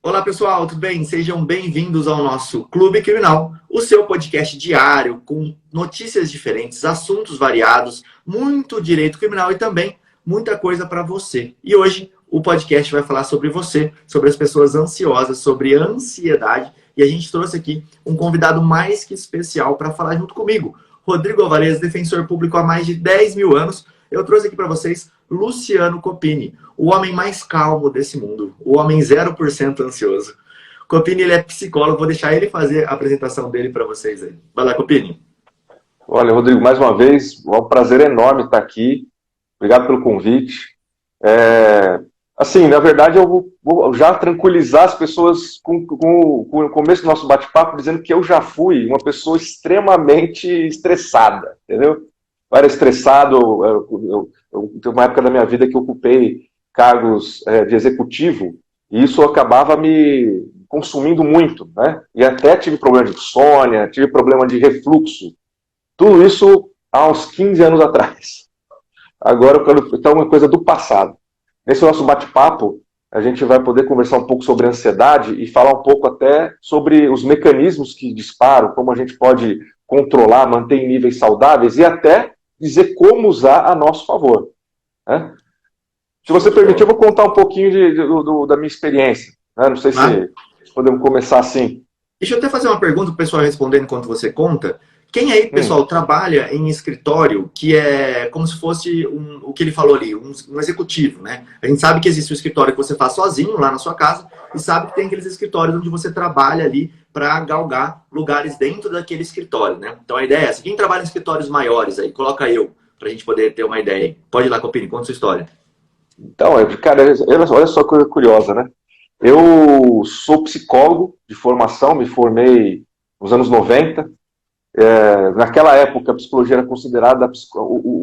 Olá pessoal, tudo bem? Sejam bem-vindos ao nosso Clube Criminal, o seu podcast diário com notícias diferentes, assuntos variados, muito direito criminal e também muita coisa para você. E hoje o podcast vai falar sobre você, sobre as pessoas ansiosas, sobre ansiedade. E a gente trouxe aqui um convidado mais que especial para falar junto comigo. Rodrigo Alvarez, defensor público há mais de 10 mil anos. Eu trouxe aqui para vocês Luciano Copini, o homem mais calmo desse mundo, o homem 0% ansioso. Copini, ele é psicólogo, vou deixar ele fazer a apresentação dele para vocês aí. Vai lá, Copini. Olha, Rodrigo, mais uma vez, é um prazer enorme estar aqui. Obrigado pelo convite. Assim, na verdade, eu vou já tranquilizar as pessoas com o começo do nosso bate-papo, dizendo que eu já fui uma pessoa extremamente estressada, entendeu? Eu era estressado, eu tenho uma época da minha vida que eu ocupei cargos de executivo, e isso acabava me consumindo muito, né? E até tive problema de insônia, tive problema de refluxo. Tudo isso há uns 15 anos atrás. Agora, então, uma coisa do passado. Nesse nosso bate-papo, a gente vai poder conversar um pouco sobre ansiedade e falar um pouco até sobre os mecanismos que disparam, como a gente pode controlar, manter em níveis saudáveis e até dizer como usar a nosso favor. Né? Se você permitir, eu vou contar um pouquinho da minha experiência. Né? Não sei se podemos começar assim. Deixa eu até fazer uma pergunta para o pessoal responder enquanto você conta. Quem aí, pessoal, trabalha em escritório que é como se fosse o que ele falou ali, um executivo, né? A gente sabe que existe o escritório que você faz sozinho lá na sua casa e sabe que tem aqueles escritórios onde você trabalha ali para galgar lugares dentro daquele escritório, né? Então a ideia é essa. Quem trabalha em escritórios maiores aí, coloca eu, para a gente poder ter uma ideia aí. Pode ir lá, Copini, conta sua história. Então, cara, olha só que coisa curiosa, né? Eu sou psicólogo de formação, me formei nos anos 90. Naquela época, a psicologia era considerada,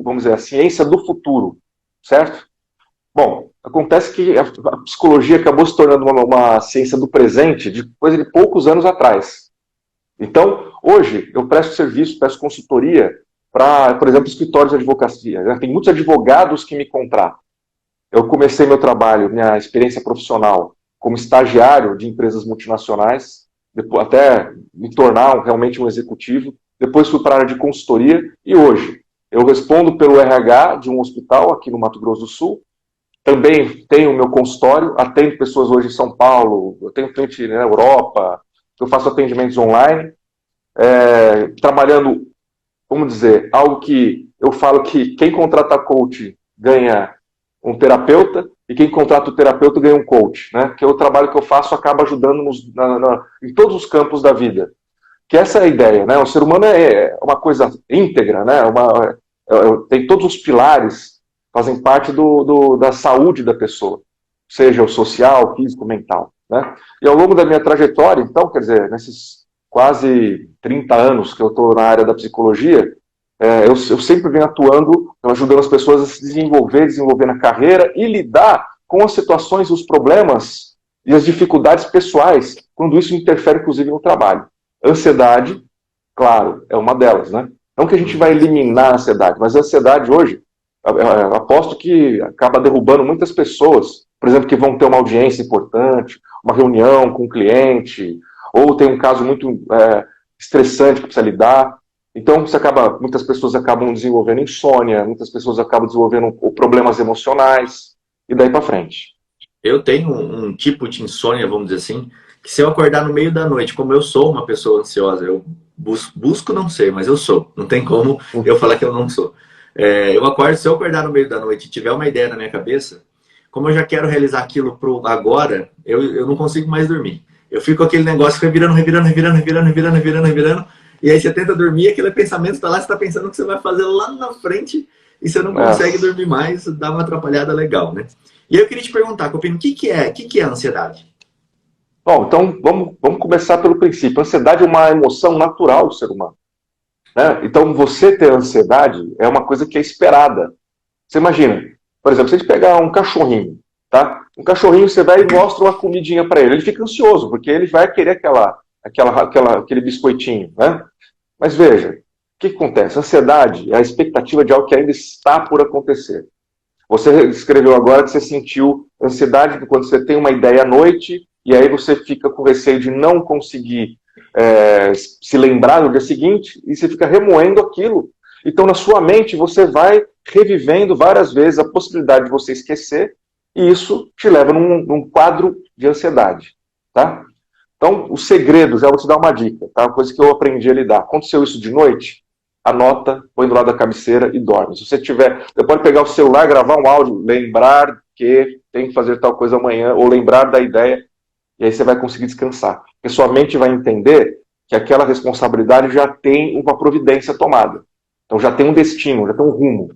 vamos dizer, a ciência do futuro, certo? Bom, acontece que a psicologia acabou se tornando uma ciência do presente depois de poucos anos atrás. Então, hoje, eu presto serviço, presto consultoria para, por exemplo, escritórios de advocacia. Tem muitos advogados que me contratam. Eu comecei meu trabalho, minha experiência profissional, como estagiário de empresas multinacionais, até me tornar realmente um executivo. Depois fui para a área de consultoria e hoje eu respondo pelo RH de um hospital aqui no Mato Grosso do Sul. Também tenho o meu consultório, atendo pessoas hoje em São Paulo, eu tenho cliente na Europa, eu faço atendimentos online, trabalhando, vamos dizer, algo que eu falo que quem contrata coach ganha um terapeuta, e quem contrata o terapeuta ganha um coach, né? Que o trabalho que eu faço acaba ajudando em todos os campos da vida. Que essa é a ideia, né? O ser humano é uma coisa íntegra, né? Tem todos os pilares, fazem parte da saúde da pessoa, seja o social, físico, mental, né? E ao longo da minha trajetória, então, quer dizer, nesses quase 30 anos que eu estou na área da psicologia, eu sempre venho atuando, ajudando as pessoas a se desenvolver na carreira e lidar com as situações, os problemas e as dificuldades pessoais, quando isso interfere, inclusive, no trabalho. Ansiedade, claro, é uma delas, né? Não que a gente vai eliminar a ansiedade, mas a ansiedade hoje, aposto que acaba derrubando muitas pessoas, por exemplo, que vão ter uma audiência importante, uma reunião com um cliente, ou tem um caso muito estressante que precisa lidar. Então, muitas pessoas acabam desenvolvendo insônia, muitas pessoas acabam desenvolvendo problemas emocionais, e daí para frente. Eu tenho um tipo de insônia, vamos dizer assim, que se eu acordar no meio da noite, como eu sou uma pessoa ansiosa, eu busco não ser, mas eu sou. Não tem como eu falar que eu não sou. Eu acordo, se eu acordar no meio da noite e tiver uma ideia na minha cabeça, como eu já quero realizar aquilo pro agora, eu não consigo mais dormir. Eu fico com aquele negócio revirando, e aí você tenta dormir, aquele pensamento está lá, você está pensando o que você vai fazer lá na frente, e você não consegue dormir mais, dá uma atrapalhada legal, né? E eu queria te perguntar, Copino, o que é a ansiedade? Bom, então vamos começar pelo princípio. A ansiedade é uma emoção natural do ser humano, né? Então você ter ansiedade é uma coisa que é esperada. Você imagina, por exemplo, se a gente pegar um cachorrinho, tá? Um cachorrinho, você vai e mostra uma comidinha para ele fica ansioso, porque ele vai querer aquele biscoitinho, né? Mas veja, o que acontece? A ansiedade é a expectativa de algo que ainda está por acontecer. Você escreveu agora que você sentiu ansiedade quando você tem uma ideia à noite e aí você fica com receio de não conseguir se lembrar no dia seguinte, e você fica remoendo aquilo. Então, na sua mente, você vai revivendo várias vezes a possibilidade de você esquecer, e isso te leva num quadro de ansiedade, tá? Então, o segredo, já vou te dar uma dica, tá? Uma coisa que eu aprendi a lidar. Aconteceu isso de noite, anota, põe do lado da cabeceira e dorme. Se você tiver, você pode pegar o celular, gravar um áudio, lembrar que tem que fazer tal coisa amanhã, ou lembrar da ideia, e aí você vai conseguir descansar. Porque sua mente vai entender que aquela responsabilidade já tem uma providência tomada. Então já tem um destino, já tem um rumo.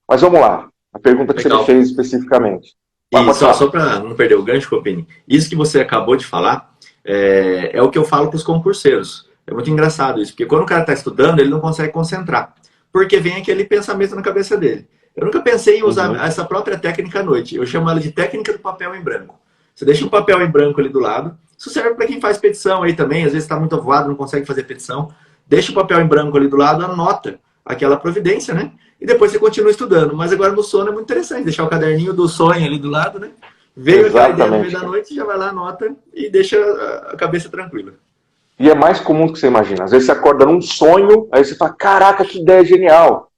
Mas vamos lá, a pergunta que você me fez especificamente. E só para não perder o gancho, Copini, isso que você acabou de falar é o que eu falo para os concurseiros. É muito engraçado isso, porque quando o cara está estudando, ele não consegue concentrar, porque vem aquele pensamento na cabeça dele. Eu nunca pensei em usar essa própria técnica à noite. Eu chamo ela de técnica do papel em branco. Você deixa um papel em branco ali do lado. Isso serve para quem faz petição aí também. Às vezes está muito avoado, não consegue fazer petição. Deixa o papel em branco ali do lado, anota aquela providência, né? E depois você continua estudando. Mas agora no sono é muito interessante. Deixar o caderninho do sonho ali do lado, né? Veio aquela ideia no meio da noite, já vai lá, anota e deixa a cabeça tranquila. E é mais comum do que você imagina. Às vezes você acorda num sonho, aí você fala, caraca, que ideia genial.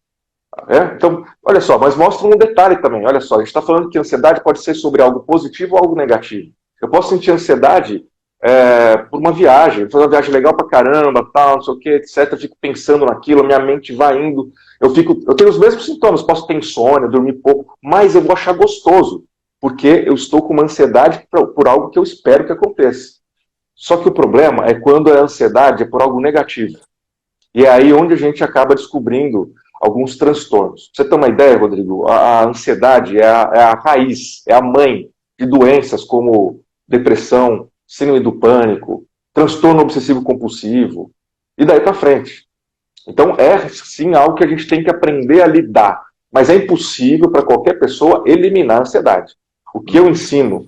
Então, olha só, mas mostra um detalhe também. Olha só, a gente está falando que ansiedade pode ser sobre algo positivo ou algo negativo. Eu posso sentir ansiedade por uma viagem, fazer uma viagem legal pra caramba, tal, não sei o que, etc. Eu fico pensando naquilo, minha mente vai indo. Eu tenho os mesmos sintomas, posso ter insônia, dormir pouco, mas eu vou achar gostoso, porque eu estou com uma ansiedade por algo que eu espero que aconteça. Só que o problema é quando a ansiedade é por algo negativo. E é aí onde a gente acaba descobrindo alguns transtornos. Pra você ter uma ideia, Rodrigo, a ansiedade é a raiz, é a mãe de doenças como depressão, síndrome do pânico, transtorno obsessivo-compulsivo, e daí para frente. Então é sim algo que a gente tem que aprender a lidar, mas é impossível para qualquer pessoa eliminar a ansiedade. O que eu ensino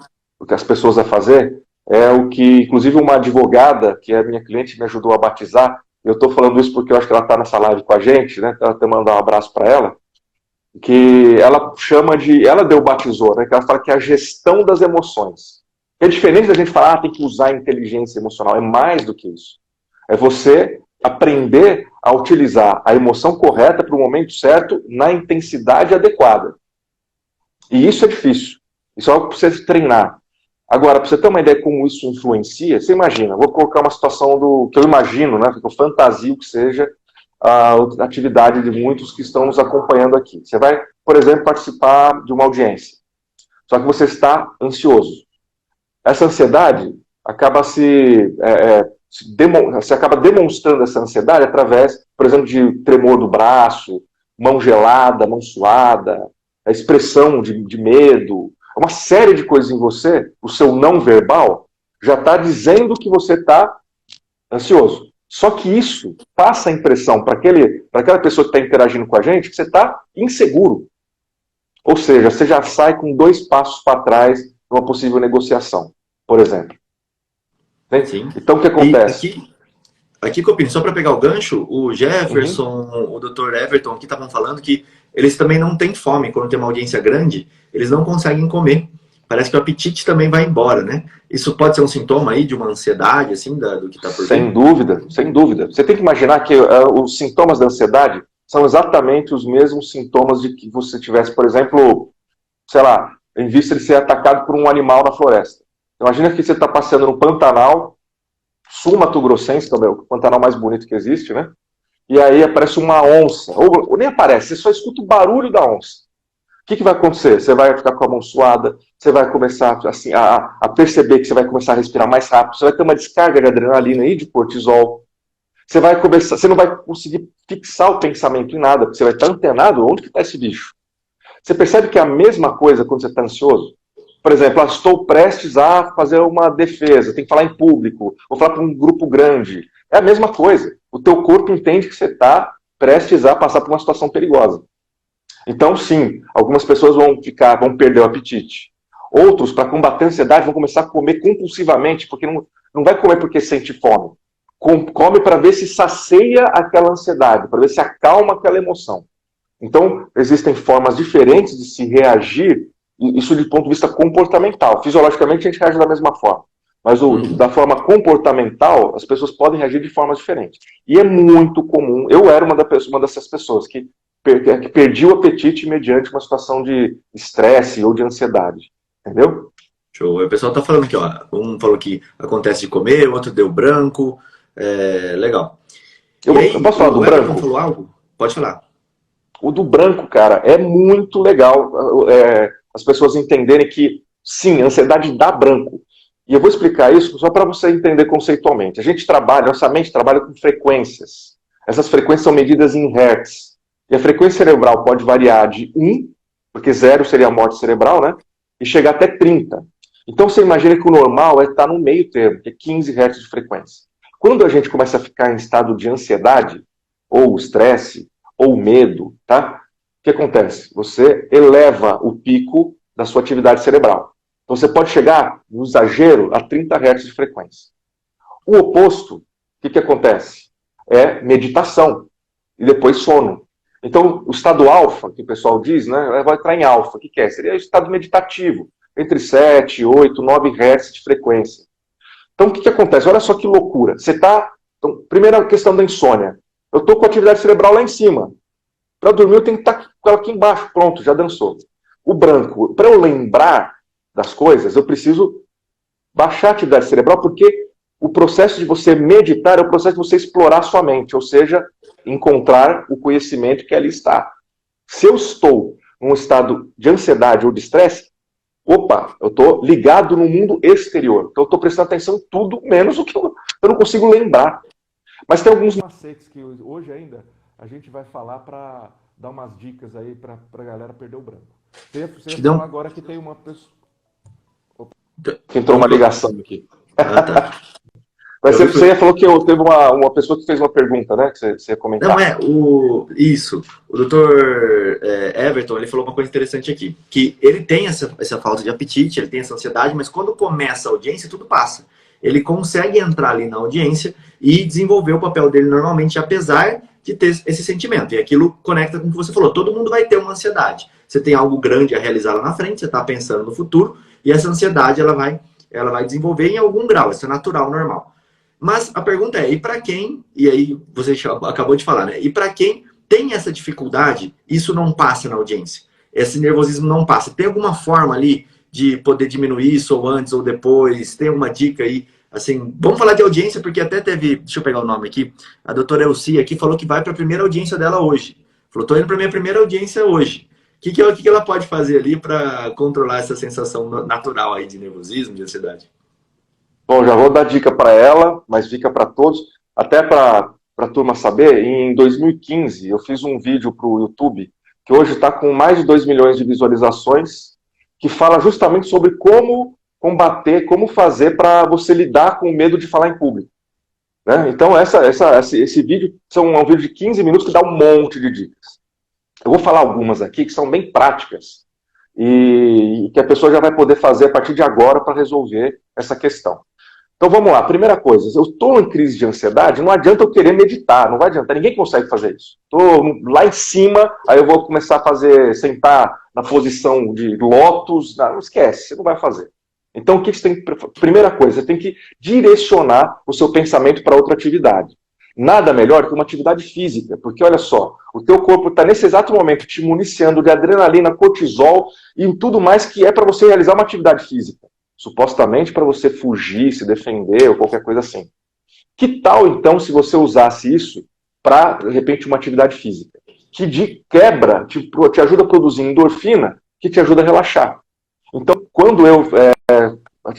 as pessoas a fazer é o que, inclusive, uma advogada, que é minha cliente, me ajudou a batizar. Eu estou falando isso porque eu acho que ela está nessa live com a gente, né? Ela até mandar um abraço para ela, que ela chama de, ela batizou, né? Que ela fala que é a gestão das emoções. É diferente da gente falar, tem que usar a inteligência emocional, é mais do que isso. É você aprender a utilizar a emoção correta para o momento certo, na intensidade adequada. E isso é difícil. Isso é algo que precisa treinar. Agora, para você ter uma ideia de como isso influencia, você imagina, vou colocar uma situação que eu imagino, né, que eu fantasio que seja a atividade de muitos que estão nos acompanhando aqui. Você vai, por exemplo, participar de uma audiência, só que você está ansioso. Essa ansiedade acaba você acaba demonstrando essa ansiedade através, por exemplo, de tremor do braço, mão gelada, mão suada, a expressão de medo, uma série de coisas em você, o seu não verbal, já está dizendo que você está ansioso. Só que isso passa a impressão para aquela pessoa que está interagindo com a gente que você está inseguro. Ou seja, você já sai com 2 passos para trás numa possível negociação, por exemplo. Sim. Então o que acontece? Aqui, Copini, só para pegar o gancho, o Jefferson, o Dr. Everton aqui estavam falando que eles também não têm fome. Quando tem uma audiência grande, eles não conseguem comer. Parece que o apetite também vai embora, né? Isso pode ser um sintoma aí de uma ansiedade, assim, do que está por vir? Sem dúvida, sem dúvida. Você tem que imaginar que os sintomas da ansiedade são exatamente os mesmos sintomas de que você tivesse, por exemplo, sei lá, em vista de ser atacado por um animal na floresta. Imagina que você está passeando no Pantanal, sul-mato-grossense, que é o Pantanal mais bonito que existe, né? E aí aparece uma onça, ou nem aparece, você só escuta o barulho da onça. O que vai acontecer? Você vai ficar com a mão suada, você vai começar assim, a perceber que você vai começar a respirar mais rápido, você vai ter uma descarga de adrenalina e de cortisol. Você não vai conseguir fixar o pensamento em nada, porque você vai estar antenado onde que está esse bicho. Você percebe que é a mesma coisa quando você está ansioso? Por exemplo, estou prestes a fazer uma defesa, tem que falar em público, vou falar para um grupo grande. É a mesma coisa. O teu corpo entende que você está prestes a passar por uma situação perigosa. Então, sim, algumas pessoas vão perder o apetite. Outros, para combater a ansiedade, vão começar a comer compulsivamente, porque não vai comer porque sente fome. Come para ver se sacia aquela ansiedade, para ver se acalma aquela emoção. Então, existem formas diferentes de se reagir, isso de ponto de vista comportamental. Fisiologicamente, a gente reage da mesma forma. mas da forma comportamental, as pessoas podem reagir de formas diferentes. E é muito comum, eu era uma dessas pessoas que perdi o apetite mediante uma situação de estresse ou de ansiedade, entendeu? Show. O pessoal tá falando aqui, ó. Um falou que acontece de comer, o outro deu branco. Legal. Eu posso falar do Everton branco? falou algo? Pode falar. O do branco, cara, é muito legal as pessoas entenderem que, sim, a ansiedade dá branco. E eu vou explicar isso só para você entender conceitualmente. A gente trabalha, nossa mente trabalha com frequências. Essas frequências são medidas em hertz. E a frequência cerebral pode variar de 1, porque 0 seria a morte cerebral, né? E chegar até 30. Então você imagina que o normal é estar no meio termo, que é 15 hertz de frequência. Quando a gente começa a ficar em estado de ansiedade, ou estresse, ou medo, tá? O que acontece? Você eleva o pico da sua atividade cerebral. Então você pode chegar, no exagero, a 30 Hz de frequência. O oposto, o que acontece? É meditação e depois sono. Então, o estado alfa, que o pessoal diz, né, vai entrar em alfa. O que é? Seria o estado meditativo, entre 7, 8, 9 Hz de frequência. Então, o que acontece? Olha só que loucura. Você está... Então, primeira questão da insônia. Eu estou com a atividade cerebral lá em cima. Para dormir, eu tenho que estar com ela aqui embaixo. Pronto, já dançou. O branco, para eu lembrar das coisas, eu preciso baixar a atividade cerebral, porque o processo de você meditar é o processo de você explorar a sua mente, ou seja, encontrar o conhecimento que ali está. Se eu estou num estado de ansiedade ou de estresse, opa, eu estou ligado no mundo exterior. Então eu estou prestando atenção em tudo, menos o que eu não consigo lembrar. Mas tem alguns macetes que hoje ainda a gente vai falar para dar umas dicas aí para a galera perder o branco. Você ia falar agora que tem uma pessoa... Entrou uma ligação aqui. Ah, tá. Mas você falou que teve uma pessoa que fez uma pergunta, né? Que você ia comentar. Não, isso. O doutor Everton, ele falou uma coisa interessante aqui. Que ele tem essa falta de apetite, ele tem essa ansiedade, mas quando começa a audiência, tudo passa. Ele consegue entrar ali na audiência e desenvolver o papel dele normalmente, apesar de ter esse sentimento. E aquilo conecta com o que você falou. Todo mundo vai ter uma ansiedade. Você tem algo grande a realizar lá na frente, você está pensando no futuro, e essa ansiedade ela vai desenvolver em algum grau. Isso é natural, normal. Mas a pergunta é, e para quem, e aí você acabou de falar, né? E para quem tem essa dificuldade, isso não passa na audiência. Esse nervosismo não passa. Tem alguma forma ali de poder diminuir isso, ou antes ou depois? Tem alguma dica aí? Assim, vamos falar de audiência, porque até teve, deixa eu pegar o nome aqui, a doutora Elcia aqui falou que vai para a primeira audiência dela hoje. Falou, tô indo para a minha primeira audiência hoje. O que ela pode fazer ali para controlar essa sensação natural aí de nervosismo, de ansiedade? Bom, já vou dar dica para ela, mas fica para todos. Até para a turma saber, em 2015 eu fiz um vídeo para o YouTube, que hoje está com mais de 2 milhões de visualizações, que fala justamente sobre como combater, como fazer para você lidar com o medo de falar em público. Né? Então, esse vídeo é um vídeo de 15 minutos que dá um monte de dicas. Eu vou falar algumas aqui que são bem práticas e que a pessoa já vai poder fazer a partir de agora para resolver essa questão. Então vamos lá, primeira coisa, eu estou em crise de ansiedade, não adianta eu querer meditar, não vai adiantar, ninguém consegue fazer isso. Estou lá em cima, aí eu vou começar a sentar na posição de lótus, não esquece, você não vai fazer. Então o que você tem que, primeira coisa, você tem que direcionar o seu pensamento para outra atividade. Nada melhor que uma atividade física, porque olha só, o teu corpo está nesse exato momento te municiando de adrenalina, cortisol e tudo mais que é para você realizar uma atividade física. Supostamente para você fugir, se defender ou qualquer coisa assim. Que tal, então, se você usasse isso para, de repente, uma atividade física? Que de quebra te ajuda a produzir endorfina, que te ajuda a relaxar. Então, quando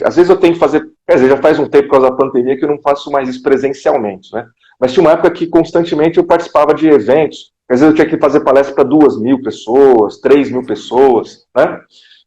às vezes eu tenho que fazer... Quer dizer, já faz um tempo por causa da pandemia que eu não faço mais isso presencialmente, né? Mas tinha uma época que constantemente eu participava de eventos. Às vezes eu tinha que fazer palestra para 2.000 pessoas, 3.000 pessoas, né?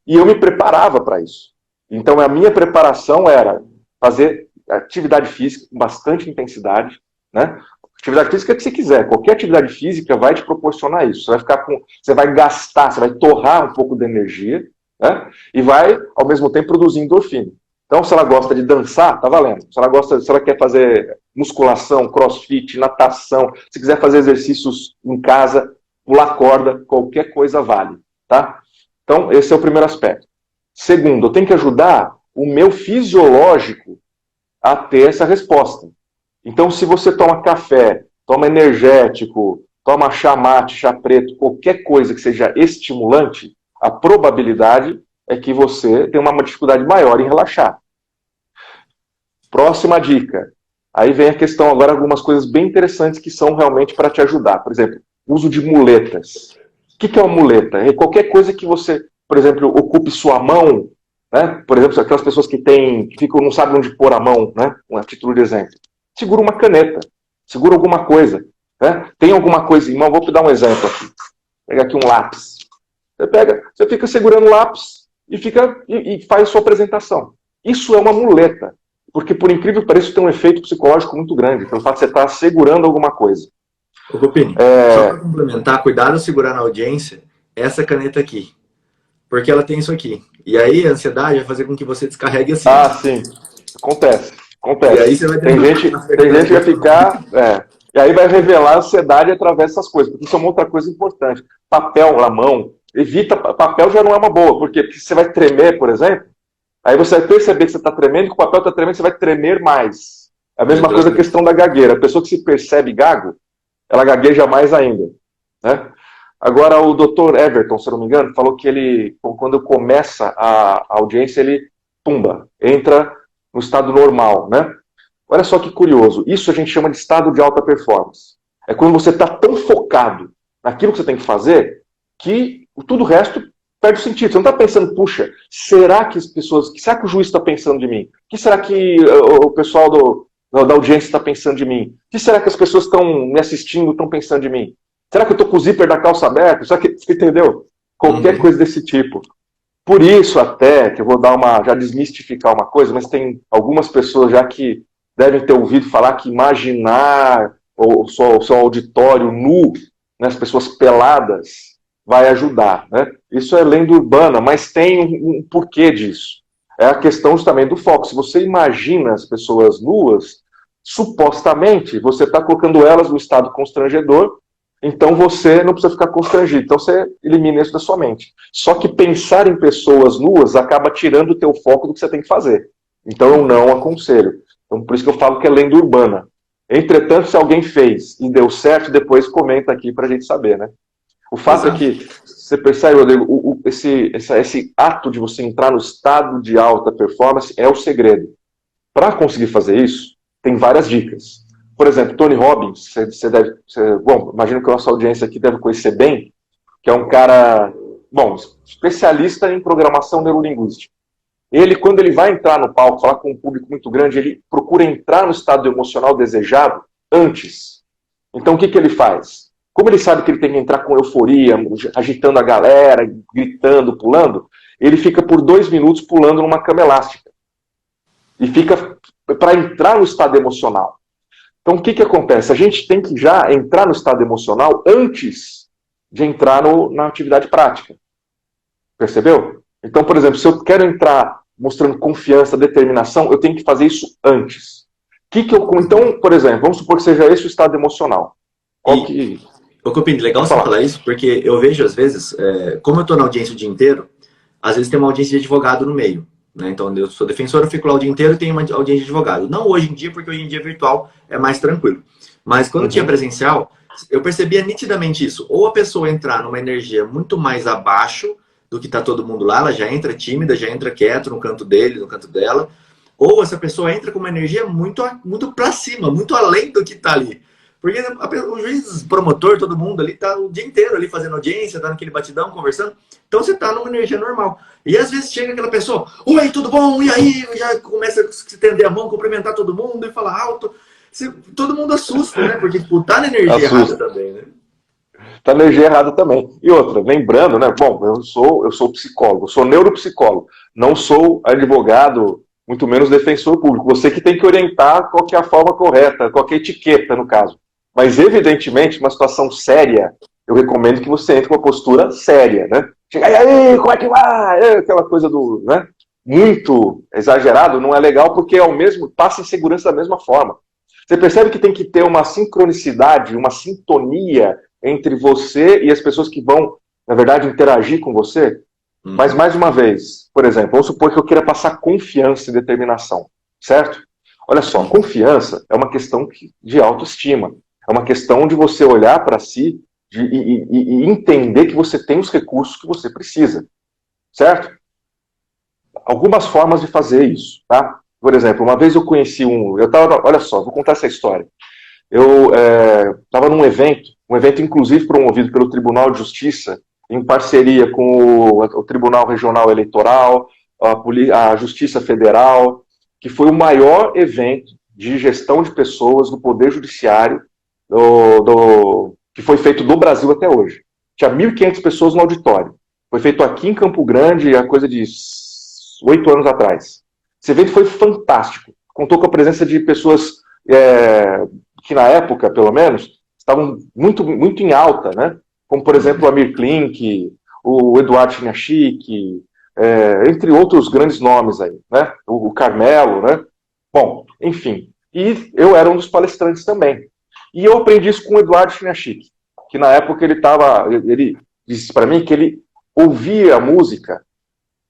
E eu me preparava para isso. Então, a minha preparação era fazer atividade física com bastante intensidade, né? Atividade física que você quiser, qualquer atividade física vai te proporcionar isso. Você vai gastar, você vai torrar um pouco de energia, né? E vai, ao mesmo tempo, produzir endorfina. Então, se ela gosta de dançar, tá valendo. Se ela quer fazer musculação, crossfit, natação, se quiser fazer exercícios em casa, pular corda, qualquer coisa vale, tá? Então, esse é o primeiro aspecto. Segundo, eu tenho que ajudar o meu fisiológico a ter essa resposta. Então, se você toma café, toma energético, toma chá mate, chá preto, qualquer coisa que seja estimulante, a probabilidade é que você tenha uma dificuldade maior em relaxar. Próxima dica. Aí vem a questão agora, algumas coisas bem interessantes que são realmente para te ajudar. Por exemplo, uso de muletas. O que é uma muleta? É qualquer coisa que você, por exemplo, ocupe sua mão, né? Por exemplo, aquelas pessoas que não sabem onde pôr a mão, né? A título de exemplo. Segura uma caneta, segura alguma coisa, né? Tem alguma coisa em mão, vou te dar um exemplo aqui. Pega aqui um lápis. Você fica segurando o lápis e faz sua apresentação. Isso é uma muleta, porque por incrível que pareça tem um efeito psicológico muito grande, pelo fato de você estar segurando alguma coisa. Ô, Copini, só para complementar, cuidado ao segurar na audiência essa caneta aqui, porque ela tem isso aqui. E aí a ansiedade vai fazer com que você descarregue assim. Ah, sim. Acontece. E aí você vai tem gente que vai ficar... E aí vai revelar a ansiedade através dessas coisas, porque isso é uma outra coisa importante. Papel na mão, papel já não é uma boa, porque você vai tremer, por exemplo, aí você vai perceber que você está tremendo, que o papel está tremendo, você vai tremer mais. É a mesma coisa a questão da gagueira. A pessoa que se percebe gago, ela gagueja mais ainda. Né? Agora, o Dr. Everton, se eu não me engano, falou que ele, quando começa a audiência, ele, entra no estado normal, né? Olha só que curioso. Isso a gente chama de estado de alta performance. É quando você está tão focado naquilo que você tem que fazer que tudo o resto perde o sentido. Você não está pensando, puxa, será que será que o juiz está pensando de mim? O que será que o pessoal da audiência está pensando de mim? O que será que as pessoas estão me assistindo, estão pensando de mim? Será que eu estou com o zíper da calça aberto? Será que, você entendeu? Qualquer coisa desse tipo. Por isso até, que eu vou já desmistificar uma coisa, mas tem algumas pessoas já que devem ter ouvido falar que imaginar o seu auditório nu, né, as pessoas peladas, vai ajudar. Né? Isso é lenda urbana, mas tem um porquê disso. É a questão justamente do foco. Se você imagina as pessoas nuas, supostamente você está colocando elas no estado constrangedor, então você não precisa ficar constrangido. Então você elimina isso da sua mente. Só que pensar em pessoas nuas acaba tirando o teu foco do que você tem que fazer. Então eu não aconselho. Então por isso que eu falo que é lenda urbana. Entretanto, se alguém fez e deu certo, depois comenta aqui para a gente saber, né? O fato é que você percebe, Rodrigo, esse ato de você entrar no estado de alta performance é o segredo. Para conseguir fazer isso, tem várias dicas. Por exemplo, Tony Robbins, bom, imagino que a nossa audiência aqui deve conhecer bem, que é um cara, especialista em programação neurolinguística. Ele, quando ele vai entrar no palco, falar com um público muito grande, ele procura entrar no estado emocional desejado antes. Então, o que ele faz? Como ele sabe que ele tem que entrar com euforia, agitando a galera, gritando, pulando, ele fica por 2 minutos pulando numa cama elástica. E fica para entrar no estado emocional. Então, o que acontece? A gente tem que já entrar no estado emocional antes de entrar na atividade prática. Percebeu? Então, por exemplo, se eu quero entrar mostrando confiança, determinação, eu tenho que fazer isso antes. Então, por exemplo, vamos supor que seja esse o estado emocional. Ô, Copini, legal você falar isso, porque eu vejo, às vezes, como eu estou na audiência o dia inteiro, às vezes tem uma audiência de advogado no meio. Né? Então, eu sou defensor, eu fico lá o dia inteiro e tenho uma audiência de advogado. Não hoje em dia, porque hoje em dia virtual é mais tranquilo. Mas quando tinha presencial, eu percebia nitidamente isso. Ou a pessoa entrar numa energia muito mais abaixo do que está todo mundo lá, ela já entra tímida, já entra quieto no canto dele, no canto dela. Ou essa pessoa entra com uma energia muito para cima, muito além do que está ali. Porque o juiz, promotor, todo mundo ali tá o dia inteiro ali fazendo audiência, tá naquele batidão, conversando. Então você tá numa energia normal. E às vezes chega aquela pessoa, oi, tudo bom? E aí? Já começa a se estender a mão, cumprimentar todo mundo e falar alto. Todo mundo assusta, né? Porque tá na energia errada também, né? Tá na energia errada também. E outra, lembrando, né? Bom, eu sou psicólogo, sou neuropsicólogo. Não sou advogado, muito menos defensor público. Você que tem que orientar qual que é a forma correta, qual que é a etiqueta, no caso. Mas, evidentemente, uma situação séria, eu recomendo que você entre com uma postura séria, né? Chega aí, como é que vai? Aquela coisa né? Muito exagerado, não é legal, porque passa insegurança da mesma forma. Você percebe que tem que ter uma sincronicidade, uma sintonia entre você e as pessoas que vão, na verdade, interagir com você? Mas, mais uma vez, por exemplo, vamos supor que eu queira passar confiança e determinação, certo? Olha só, confiança é uma questão de autoestima. É uma questão de você olhar para si e entender que você tem os recursos que você precisa. Certo? Algumas formas de fazer isso, tá? Por exemplo, uma vez eu conheci olha só, vou contar essa história. Eu estava num evento, um evento inclusive promovido pelo Tribunal de Justiça, em parceria com o Tribunal Regional Eleitoral, a Justiça Federal, que foi o maior evento de gestão de pessoas do Poder Judiciário que foi feito no Brasil até hoje. Tinha 1.500 pessoas no auditório. Foi feito aqui em Campo Grande há coisa de 8 anos atrás. Esse evento foi fantástico. Contou com a presença de pessoas que na época, pelo menos, estavam muito, muito em alta, né? Como, por exemplo, o Amir Klink, o Eduardo Chiniachik, entre outros grandes nomes aí, né? O Carmelo, né? Bom, enfim. E eu era um dos palestrantes também. E eu aprendi isso com o Eduardo Chiniachik, que na época ele disse para mim que ele ouvia a música,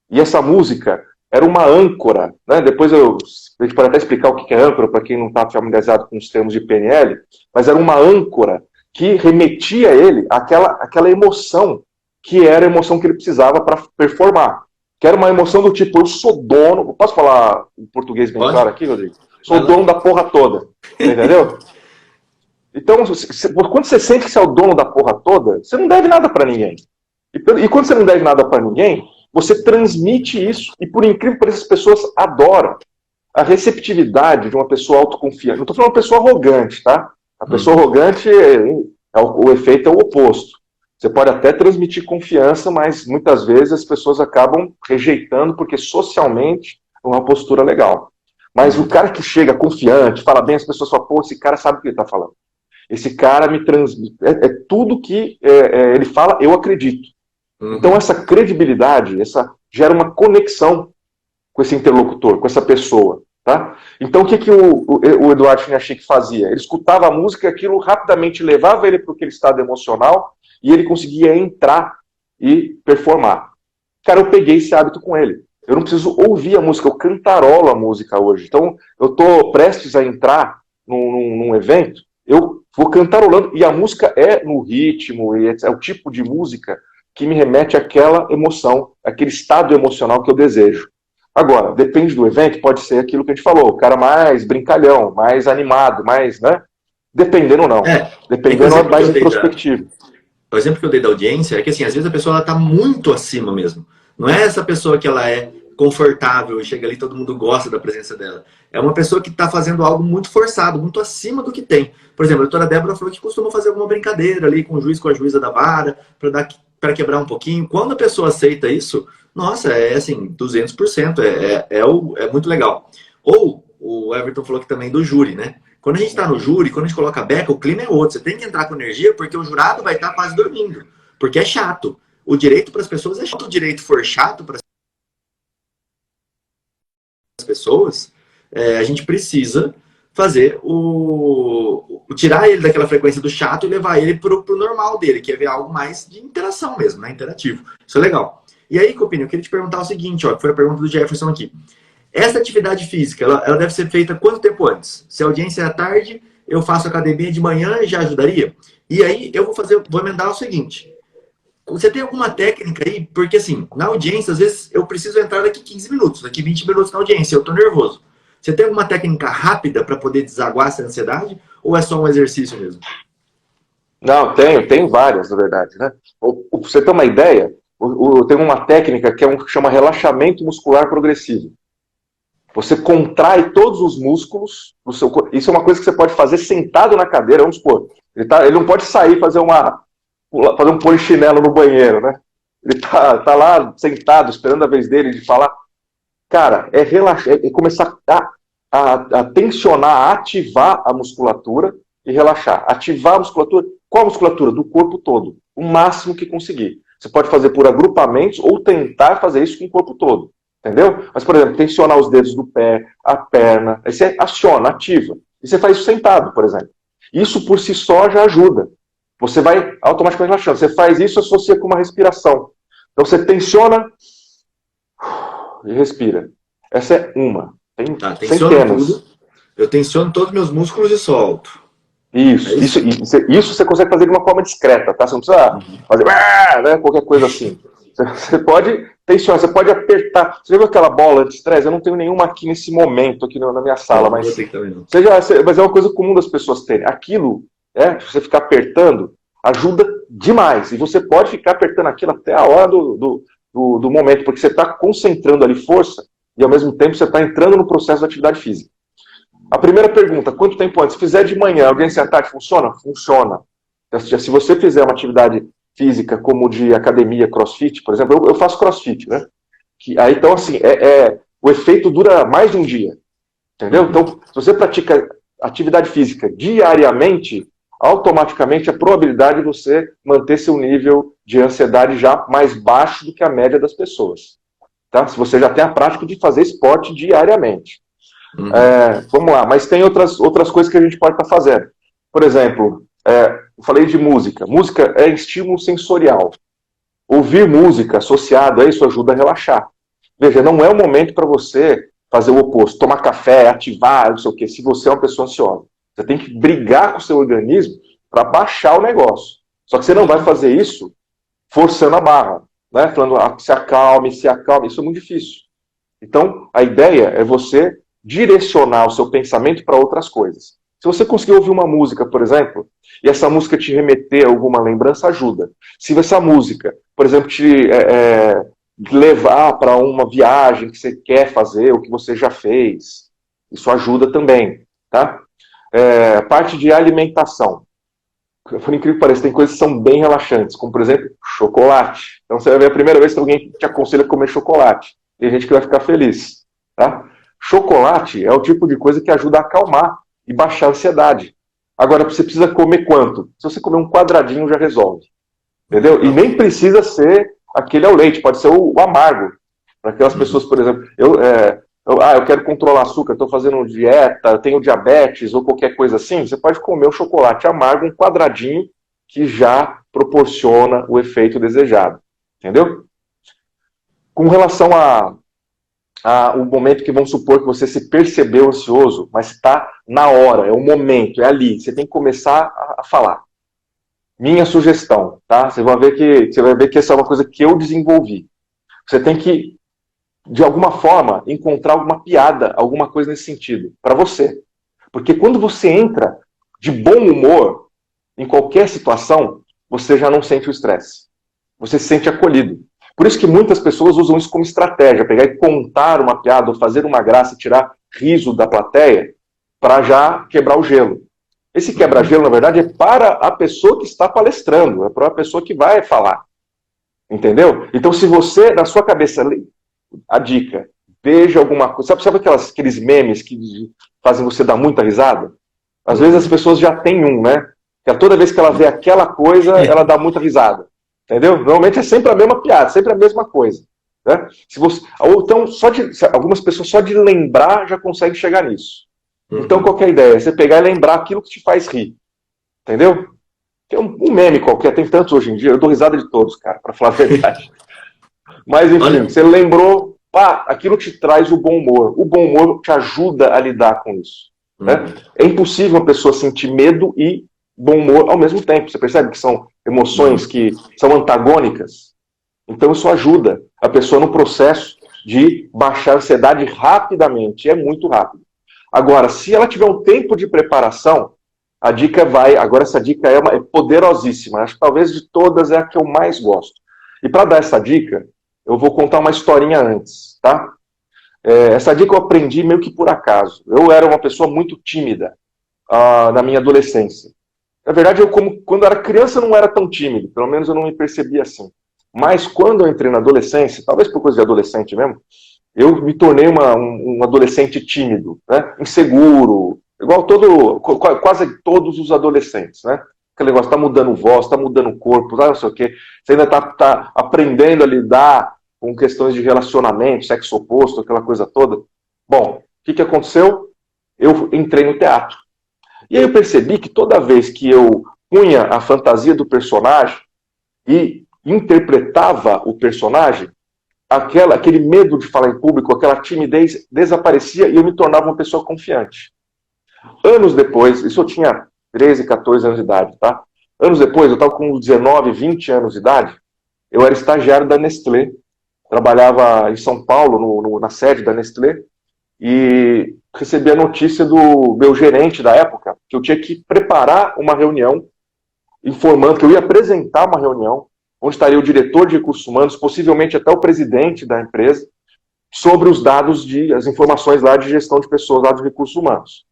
e essa música era uma âncora, né? Depois a gente pode até explicar o que é âncora para quem não está familiarizado com os termos de PNL, mas era uma âncora que remetia a ele àquela emoção, que era a emoção que ele precisava para performar. Que era uma emoção do tipo, eu sou dono, posso falar em português bem claro aqui, Rodrigo? Sou dono da porra toda, entendeu? Então, quando você sente que você é o dono da porra toda, você não deve nada para ninguém. E quando você não deve nada para ninguém, você transmite isso. E por incrível que pareça, as pessoas adoram. A receptividade de uma pessoa autoconfiante. Não estou falando de uma pessoa arrogante, tá? A pessoa arrogante, o efeito é o oposto. Você pode até transmitir confiança, mas muitas vezes as pessoas acabam rejeitando porque socialmente é uma postura legal. Mas o cara que chega confiante, fala bem, as pessoas falam, pô, esse cara sabe o que ele está falando. Esse cara me transmite. Tudo que ele fala, eu acredito. Então essa credibilidade, gera uma conexão com esse interlocutor, com essa pessoa. Tá? Então o que o Eduardo Chiniachik fazia? Ele escutava a música e aquilo rapidamente levava ele para aquele estado emocional e ele conseguia entrar e performar. Cara, eu peguei esse hábito com ele. Eu não preciso ouvir a música, eu cantarolo a música hoje. Então eu estou prestes a entrar num evento, eu vou cantarolando, e a música é no ritmo, é o tipo de música que me remete àquela emoção, aquele estado emocional que eu desejo. Agora, depende do evento, pode ser aquilo que a gente falou, o cara mais brincalhão, mais animado, mais, né? Dependendo ou não. Dependendo é mais introspectivo. O exemplo que eu dei da audiência é que, assim, às vezes a pessoa está muito acima mesmo. Não é essa pessoa que ela é confortável e chega ali, todo mundo gosta da presença dela. É uma pessoa que está fazendo algo muito forçado, muito acima do que tem. Por exemplo, a doutora Débora falou que costuma fazer alguma brincadeira ali com o juiz, com a juíza da vara, para quebrar um pouquinho. Quando a pessoa aceita isso, nossa, é assim, 200%, é muito legal. Ou, o Everton falou que também do júri, né? Quando a gente está no júri, quando a gente coloca a beca, o clima é outro. Você tem que entrar com energia porque o jurado vai estar quase dormindo. Porque é chato. O direito para as pessoas é chato. Se o direito for chato para as pessoas, a gente precisa fazer tirar ele daquela frequência do chato e levar ele pro normal dele, que é ver algo mais de interação mesmo, né? Interativo. Isso é legal. E aí, Copini, eu queria te perguntar o seguinte, ó, que foi a pergunta do Jefferson aqui. Essa atividade física, ela deve ser feita quanto tempo antes? Se a audiência é à tarde, eu faço academia de manhã e já ajudaria? E aí, eu vou emendar o seguinte. Você tem alguma técnica aí? Porque, assim, na audiência, às vezes, eu preciso entrar daqui 15 minutos, daqui 20 minutos na audiência, eu tô nervoso. Você tem alguma técnica rápida para poder desaguar essa ansiedade? Ou é só um exercício mesmo? Não, tenho várias, na verdade, né? Pra você ter uma ideia, tem uma técnica que chama relaxamento muscular progressivo. Você contrai todos os músculos do seu corpo. Isso é uma coisa que você pode fazer sentado na cadeira, vamos supor. Ele não pode sair fazer um polichinelo no banheiro, né? Ele tá lá sentado, esperando a vez dele de falar. Cara, relaxar, começar a tensionar, a ativar a musculatura e relaxar. Ativar a musculatura. Qual a musculatura? Do corpo todo. O máximo que conseguir. Você pode fazer por agrupamentos ou tentar fazer isso com o corpo todo. Entendeu? Mas, por exemplo, tensionar os dedos do pé, a perna. Aí você aciona, ativa. E você faz isso sentado, por exemplo. Isso por si só já ajuda. Você vai automaticamente relaxando. Você faz isso, associa com uma respiração. Então você tensiona e respira. Essa é uma. Tem centenas. Eu tensiono todos os meus músculos e solto. Isso você consegue fazer de uma forma discreta, tá? Você não precisa fazer, né, qualquer coisa assim. Você pode tensionar, você pode apertar. Você viu aquela bola de estresse? Eu não tenho nenhuma aqui nesse momento, aqui na minha sala, Não vou mas, ter também, não. mas é uma coisa comum das pessoas terem. Aquilo, você ficar apertando, ajuda demais. E você pode ficar apertando aquilo até a hora do momento, porque você está concentrando ali força e ao mesmo tempo você está entrando no processo da atividade física. A primeira pergunta, quanto tempo antes? Se fizer de manhã, urgência à tarde, funciona? Funciona. Se você fizer uma atividade física como de academia, crossfit, por exemplo, eu faço crossfit, né? Aí, então, assim, o efeito dura mais de um dia, entendeu? Então, se você pratica atividade física diariamente, automaticamente a probabilidade de você manter seu nível de ansiedade já mais baixo do que a média das pessoas, tá? Se você já tem a prática de fazer esporte diariamente. Vamos lá, mas tem outras coisas que a gente pode estar fazendo. Por exemplo, eu falei de música. Música é estímulo sensorial. Ouvir música associado a isso ajuda a relaxar. Veja, não é o momento para você fazer o oposto, tomar café, ativar, não sei o quê, se você é uma pessoa ansiosa. Você tem que brigar com o seu organismo para baixar o negócio. Só que você não vai fazer isso forçando a barra, né? Falando, se acalme, isso é muito difícil. Então, a ideia é você direcionar o seu pensamento para outras coisas. Se você conseguir ouvir uma música, por exemplo, e essa música te remeter a alguma lembrança, ajuda. Se essa música, por exemplo, te levar para uma viagem que você quer fazer, ou que você já fez, isso ajuda também, tá? Parte de alimentação. Por incrível que pareça, tem coisas que são bem relaxantes, como, por exemplo, chocolate. Então, você vai ver a primeira vez que alguém te aconselha a comer chocolate. Tem gente que vai ficar feliz, tá? Chocolate é o tipo de coisa que ajuda a acalmar e baixar a ansiedade. Agora, você precisa comer quanto? Se você comer um quadradinho, já resolve. Entendeu? E nem precisa ser aquele ao leite, pode ser o amargo. Para aquelas pessoas, por exemplo, eu quero controlar açúcar, estou fazendo dieta, tenho diabetes ou qualquer coisa assim, você pode comer um chocolate amargo, um quadradinho, que já proporciona o efeito desejado. Entendeu? Com relação o momento que vamos supor que você se percebeu ansioso, mas está na hora, é o momento, é ali. Você tem que começar a falar. Minha sugestão, tá? Você vai ver que essa é uma coisa que eu desenvolvi. Você tem que, de alguma forma, encontrar alguma piada, alguma coisa nesse sentido, para você. Porque quando você entra de bom humor em qualquer situação, você já não sente o estresse. Você se sente acolhido. Por isso que muitas pessoas usam isso como estratégia, pegar e contar uma piada, ou fazer uma graça e tirar riso da plateia, para já quebrar o gelo. Esse quebra-gelo, na verdade, é para a pessoa que está palestrando, é para a pessoa que vai falar. Entendeu? Então, se você, na sua cabeça, a dica, veja alguma coisa. Sabe aqueles memes que fazem você dar muita risada? Às vezes as pessoas já têm um, né? Que toda vez que ela vê aquela coisa, ela dá muita risada. Entendeu? Normalmente é sempre a mesma piada, sempre a mesma coisa. Né? Ou então, algumas pessoas só de lembrar já conseguem chegar nisso. Então, qual que é a ideia? Você pegar e lembrar aquilo que te faz rir. Entendeu? Tem um meme qualquer, tem tantos hoje em dia, eu dou risada de todos, cara, para falar a verdade. Mas, enfim, você lembrou, aquilo te traz o bom humor. O bom humor te ajuda a lidar com isso. Né? É impossível uma pessoa sentir medo e bom humor ao mesmo tempo. Você percebe que são emoções que são antagônicas? Então isso ajuda a pessoa no processo de baixar a ansiedade rapidamente. É muito rápido. Agora, se ela tiver um tempo de preparação, a dica vai... Agora essa dica é poderosíssima. Acho que talvez de todas é a que eu mais gosto. E para dar essa dica, eu vou contar uma historinha antes, tá? Essa dica eu aprendi meio que por acaso. Eu era uma pessoa muito tímida na minha adolescência. Na verdade, quando era criança, eu não era tão tímido. Pelo menos eu não me percebia assim. Mas quando eu entrei na adolescência, talvez por coisa de adolescente mesmo, eu me tornei um adolescente tímido, né? Inseguro, igual quase todos os adolescentes, né? Aquele negócio, tá mudando voz, tá mudando corpo, não sei o quê. Você ainda tá aprendendo a lidar com questões de relacionamento, sexo oposto, aquela coisa toda. Bom, o que aconteceu? Eu entrei no teatro. E aí eu percebi que toda vez que eu punha a fantasia do personagem e interpretava o personagem, aquele medo de falar em público, aquela timidez desaparecia e eu me tornava uma pessoa confiante. Anos depois, isso eu tinha 13, 14 anos de idade, tá? Anos depois, eu estava com 19, 20 anos de idade, eu era estagiário da Nestlé, trabalhava em São Paulo, na sede da Nestlé, e recebi a notícia do meu gerente da época, que eu tinha que preparar uma reunião, informando que eu ia apresentar uma reunião, onde estaria o diretor de recursos humanos, possivelmente até o presidente da empresa, sobre os dados, as informações lá de gestão de pessoas, lá dos recursos humanos.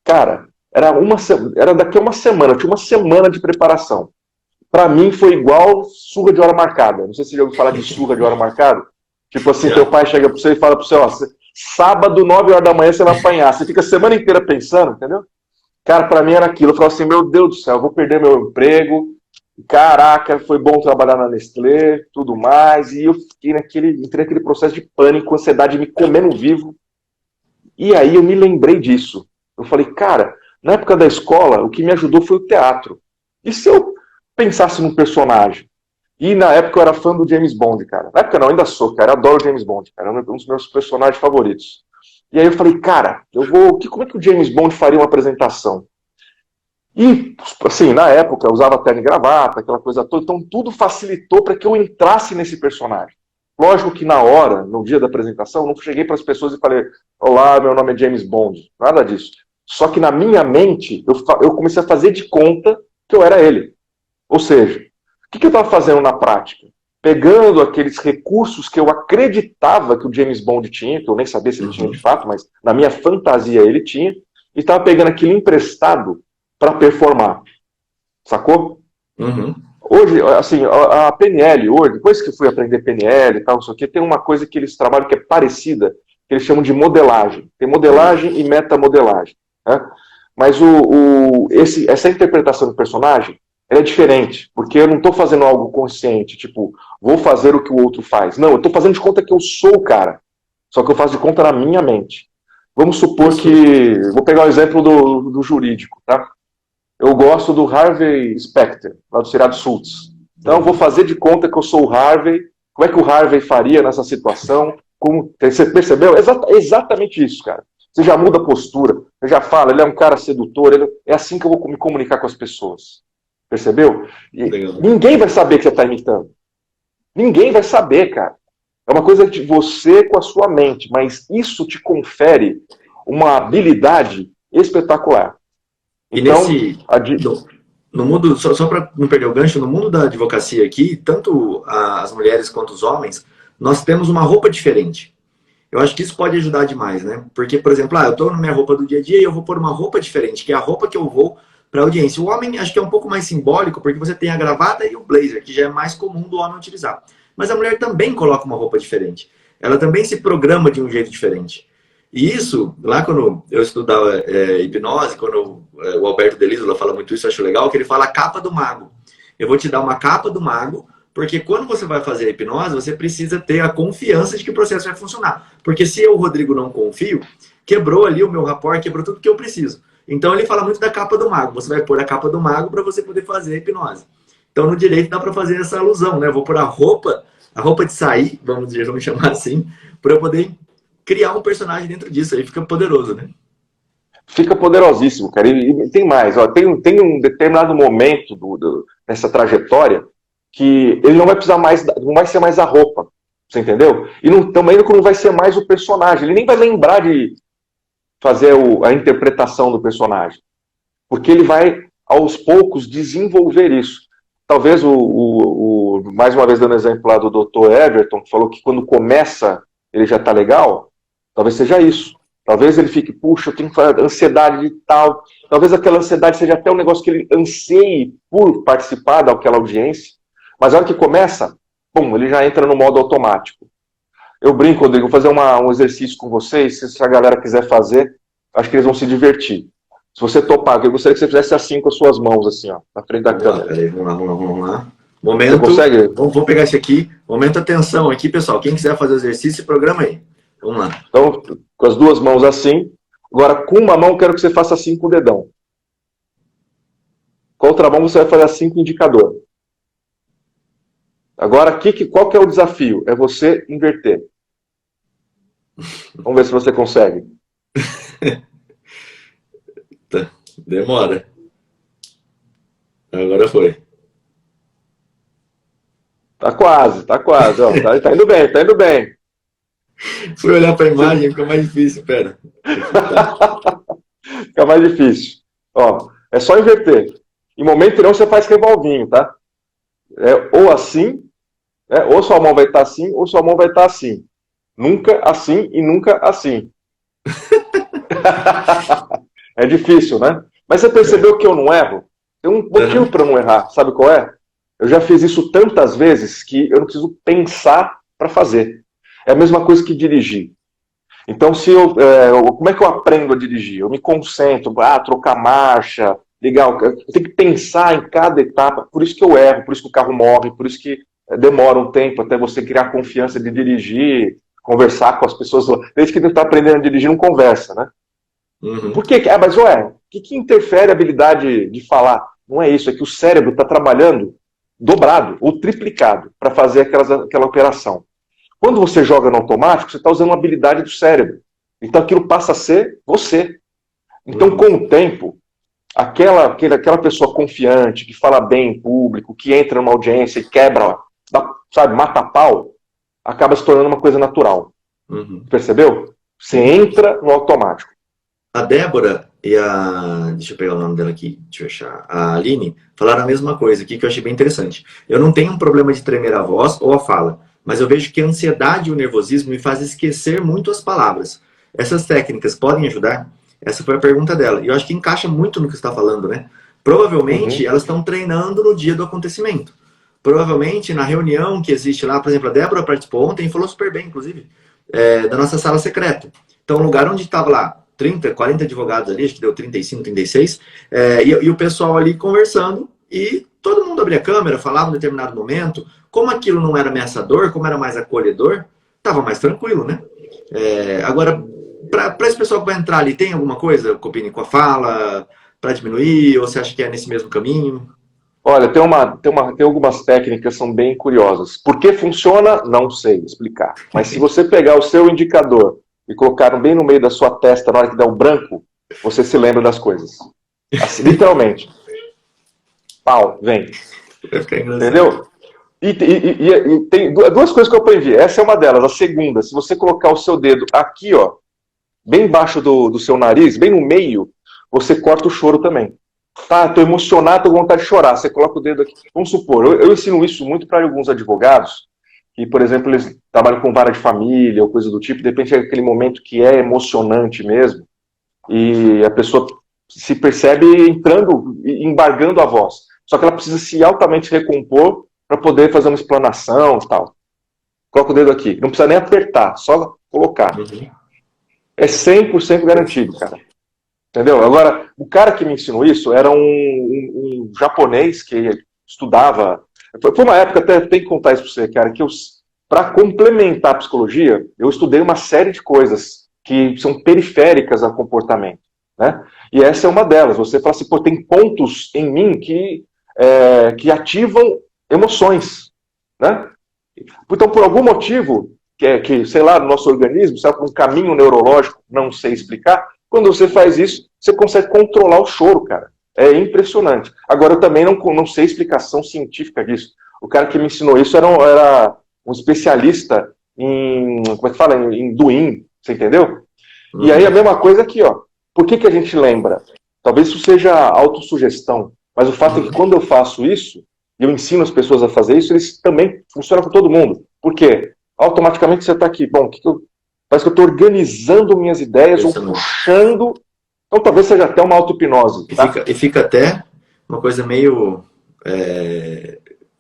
Cara, era daqui a uma semana, eu tinha uma semana de preparação. Para mim foi igual surra de hora marcada. Não sei se você já ouviu falar de surra de hora marcada. Tipo assim, teu pai chega para você e fala para você, ó, sábado, 9 horas da manhã, você vai apanhar. Você fica a semana inteira pensando, entendeu? Cara, para mim era aquilo. Eu falava assim, meu Deus do céu, eu vou perder meu emprego. Caraca, foi bom trabalhar na Nestlé, tudo mais. E eu fiquei entrei naquele processo de pânico, ansiedade me comendo vivo. E aí eu me lembrei disso. Eu falei, cara, na época da escola, o que me ajudou foi o teatro. E se eu pensasse num personagem? E na época eu era fã do James Bond, cara. Na época não, ainda sou, cara. Eu adoro o James Bond, cara. É um dos meus personagens favoritos. E aí eu falei, cara, como é que o James Bond faria uma apresentação? E, assim, na época eu usava terno e gravata, aquela coisa toda. Então tudo facilitou para que eu entrasse nesse personagem. Lógico que na hora, no dia da apresentação, eu não cheguei para as pessoas e falei, olá, meu nome é James Bond. Nada disso. Só que na minha mente, eu comecei a fazer de conta que eu era ele. Ou seja, o que eu estava fazendo na prática? Pegando aqueles recursos que eu acreditava que o James Bond tinha, que eu nem sabia se ele tinha de fato, mas na minha fantasia ele tinha, e estava pegando aquilo emprestado para performar. Sacou? Uhum. Hoje, assim, a PNL, hoje, depois que eu fui aprender PNL e tal, isso aqui, tem uma coisa que eles trabalham que é parecida, que eles chamam de modelagem. Tem modelagem e metamodelagem. Né? Mas essa interpretação do personagem é diferente, porque eu não estou fazendo algo consciente, tipo, vou fazer o que o outro faz. Não, eu estou fazendo de conta que eu sou o cara, só que eu faço de conta na minha mente. Vamos supor que... Vou pegar o exemplo do jurídico, tá? Eu gosto do Harvey Specter, lá do seriado Suits. Então eu vou fazer de conta que eu sou o Harvey. Como é que o Harvey faria nessa situação? Você percebeu? Exatamente isso, cara. Você já muda a postura, você já fala, ele é um cara sedutor, é assim que eu vou me comunicar com as pessoas. Percebeu? Ninguém vai saber que você está imitando. Ninguém vai saber, cara. É uma coisa de você com a sua mente, mas isso te confere uma habilidade espetacular. E no mundo, só para não perder o gancho, no mundo da advocacia aqui, tanto as mulheres quanto os homens, nós temos uma roupa diferente. Eu acho que isso pode ajudar demais, né? Porque, por exemplo, eu estou na minha roupa do dia a dia e eu vou pôr uma roupa diferente, que é a roupa que eu vou para a audiência. O homem, acho que é um pouco mais simbólico, porque você tem a gravata e o blazer, que já é mais comum do homem utilizar. Mas a mulher também coloca uma roupa diferente. Ela também se programa de um jeito diferente. E isso, lá quando eu estudava hipnose, quando o Alberto Delísola fala muito isso, eu acho legal, que ele fala a capa do mago. Eu vou te dar uma capa do mago, porque quando você vai fazer a hipnose, você precisa ter a confiança de que o processo vai funcionar. Porque se eu, Rodrigo, não confio, quebrou ali o meu rapport, quebrou tudo que eu preciso. Então ele fala muito da capa do mago. Você vai pôr a capa do mago para você poder fazer a hipnose. Então no direito dá para fazer essa alusão, né? Eu vou pôr a roupa de sair, vamos chamar assim, para eu poder criar um personagem dentro disso. Aí fica poderoso, né? Fica poderosíssimo, cara. E tem mais, ó, tem um determinado momento nessa trajetória que ele não vai precisar mais, não vai ser mais a roupa, você entendeu? E também não vai ser mais o personagem, ele nem vai lembrar de fazer a interpretação do personagem, porque ele vai, aos poucos, desenvolver isso. Talvez, mais uma vez dando exemplo lá do Dr. Everton, que falou que quando começa ele já tá legal, talvez seja isso. Talvez ele fique, puxa, eu tenho ansiedade e tal. Talvez aquela ansiedade seja até um negócio que ele anseie por participar daquela audiência. Mas a hora que começa, pum, ele já entra no modo automático. Eu brinco, Rodrigo, vou fazer um exercício com vocês, se a galera quiser fazer, acho que eles vão se divertir. Se você topar, eu gostaria que você fizesse assim com as suas mãos, assim, ó, na frente da câmera. Peraí, vamos lá. Momento, você consegue? Vamos pegar esse aqui. Momento, atenção aqui, pessoal. Quem quiser fazer o exercício, programa aí. Vamos lá. Então, com as duas mãos assim. Agora, com uma mão, quero que você faça assim com o dedão. Com a outra mão, você vai fazer assim com o indicador. Agora, qual que é o desafio? É você inverter. Vamos ver se você consegue. Tá. Demora. Agora foi. Tá quase, ó. Tá indo bem, tá indo bem. Fui olhar para a imagem, fica mais difícil. Pera. Fica mais difícil. Ó, é só inverter. Em momento nenhum você faz revolvinho, tá? É ou assim, ou sua mão vai estar assim, ou sua mão vai estar assim. Nunca assim e nunca assim. É difícil, né? Mas você percebeu que eu não erro? Tem um motivo para não errar. Sabe qual é? Eu já fiz isso tantas vezes que eu não preciso pensar para fazer. É a mesma coisa que dirigir. Então, como é que eu aprendo a dirigir? Eu me concentro, trocar marcha, ligar. Eu tenho que pensar em cada etapa. Por isso que eu erro, por isso que o carro morre, por isso que demora um tempo até você criar confiança de dirigir, conversar com as pessoas. Desde que você está aprendendo a dirigir, não conversa, né? Uhum. Por quê? Mas o que interfere a habilidade de falar? Não é isso, é que o cérebro está trabalhando dobrado ou triplicado para fazer aquela operação. Quando você joga no automático, você está usando uma habilidade do cérebro. Então aquilo passa a ser você. Então, com o tempo, aquela pessoa confiante, que fala bem em público, que entra numa audiência e quebra, mata pau, acaba se tornando uma coisa natural. Uhum. Percebeu? Você entra no automático. A Débora e deixa eu pegar o nome dela aqui, deixa eu achar. A Aline falaram a mesma coisa aqui que eu achei bem interessante. Eu não tenho um problema de tremer a voz ou a fala, mas eu vejo que a ansiedade e o nervosismo me fazem esquecer muito as palavras. Essas técnicas podem ajudar? Essa foi a pergunta dela. E eu acho que encaixa muito no que você está falando, né? Provavelmente elas estão treinando no dia do acontecimento. Provavelmente na reunião que existe lá, por exemplo, a Débora participou ontem e falou super bem, inclusive, da nossa sala secreta. Então, o lugar onde estava lá 30, 40 advogados ali, acho que deu 35, 36, e o pessoal ali conversando, e todo mundo abria a câmera, falava em determinado momento. Como aquilo não era ameaçador, como era mais acolhedor, estava mais tranquilo, né? Agora, para esse pessoal que vai entrar ali, tem alguma coisa, Copini, com a fala, para diminuir, ou você acha que é nesse mesmo caminho? Olha, tem algumas técnicas que são bem curiosas. Por que funciona? Não sei explicar. Mas se você pegar o seu indicador e colocar bem no meio da sua testa na hora que dá um branco, você se lembra das coisas. Assim, literalmente. Pau, vem. Entendeu? E tem duas coisas que eu aprendi. Essa é uma delas. A segunda, se você colocar o seu dedo aqui, ó, bem embaixo do seu nariz, bem no meio, você corta o choro também. Tá, tô emocionado, tô com vontade de chorar. Você coloca o dedo aqui. Vamos supor, eu ensino isso muito para alguns advogados, que, por exemplo, eles trabalham com vara de família ou coisa do tipo, de repente é aquele momento que é emocionante mesmo, e a pessoa se percebe entrando, embargando a voz. Só que ela precisa se altamente recompor para poder fazer uma explanação e tal. Coloca o dedo aqui. Não precisa nem apertar, só colocar. Uhum. É 100% garantido, cara. Entendeu? Agora, o cara que me ensinou isso era um japonês que estudava. Foi uma época, até tem que contar isso para você, cara, que para complementar a psicologia, eu estudei uma série de coisas que são periféricas ao comportamento, né? E essa é uma delas. Você fala assim, pô, tem pontos em mim que ativam emoções, né? Então, por algum motivo, sei lá, no nosso organismo, sabe, um caminho neurológico, não sei explicar, quando você faz isso, você consegue controlar o choro, cara. É impressionante. Agora, eu também não sei explicação científica disso. O cara que me ensinou isso era um especialista em, como é que fala? Em Duin, você entendeu? E aí a mesma coisa aqui, ó. Por que a gente lembra? Talvez isso seja autossugestão, mas o fato é que quando eu faço isso, e eu ensino as pessoas a fazer isso, eles também funcionam com todo mundo. Por quê? Automaticamente você está aqui. Bom, parece que eu estou organizando minhas ideias ou puxando. Então talvez seja até uma auto-hipnose. Tá? E fica até uma coisa meio...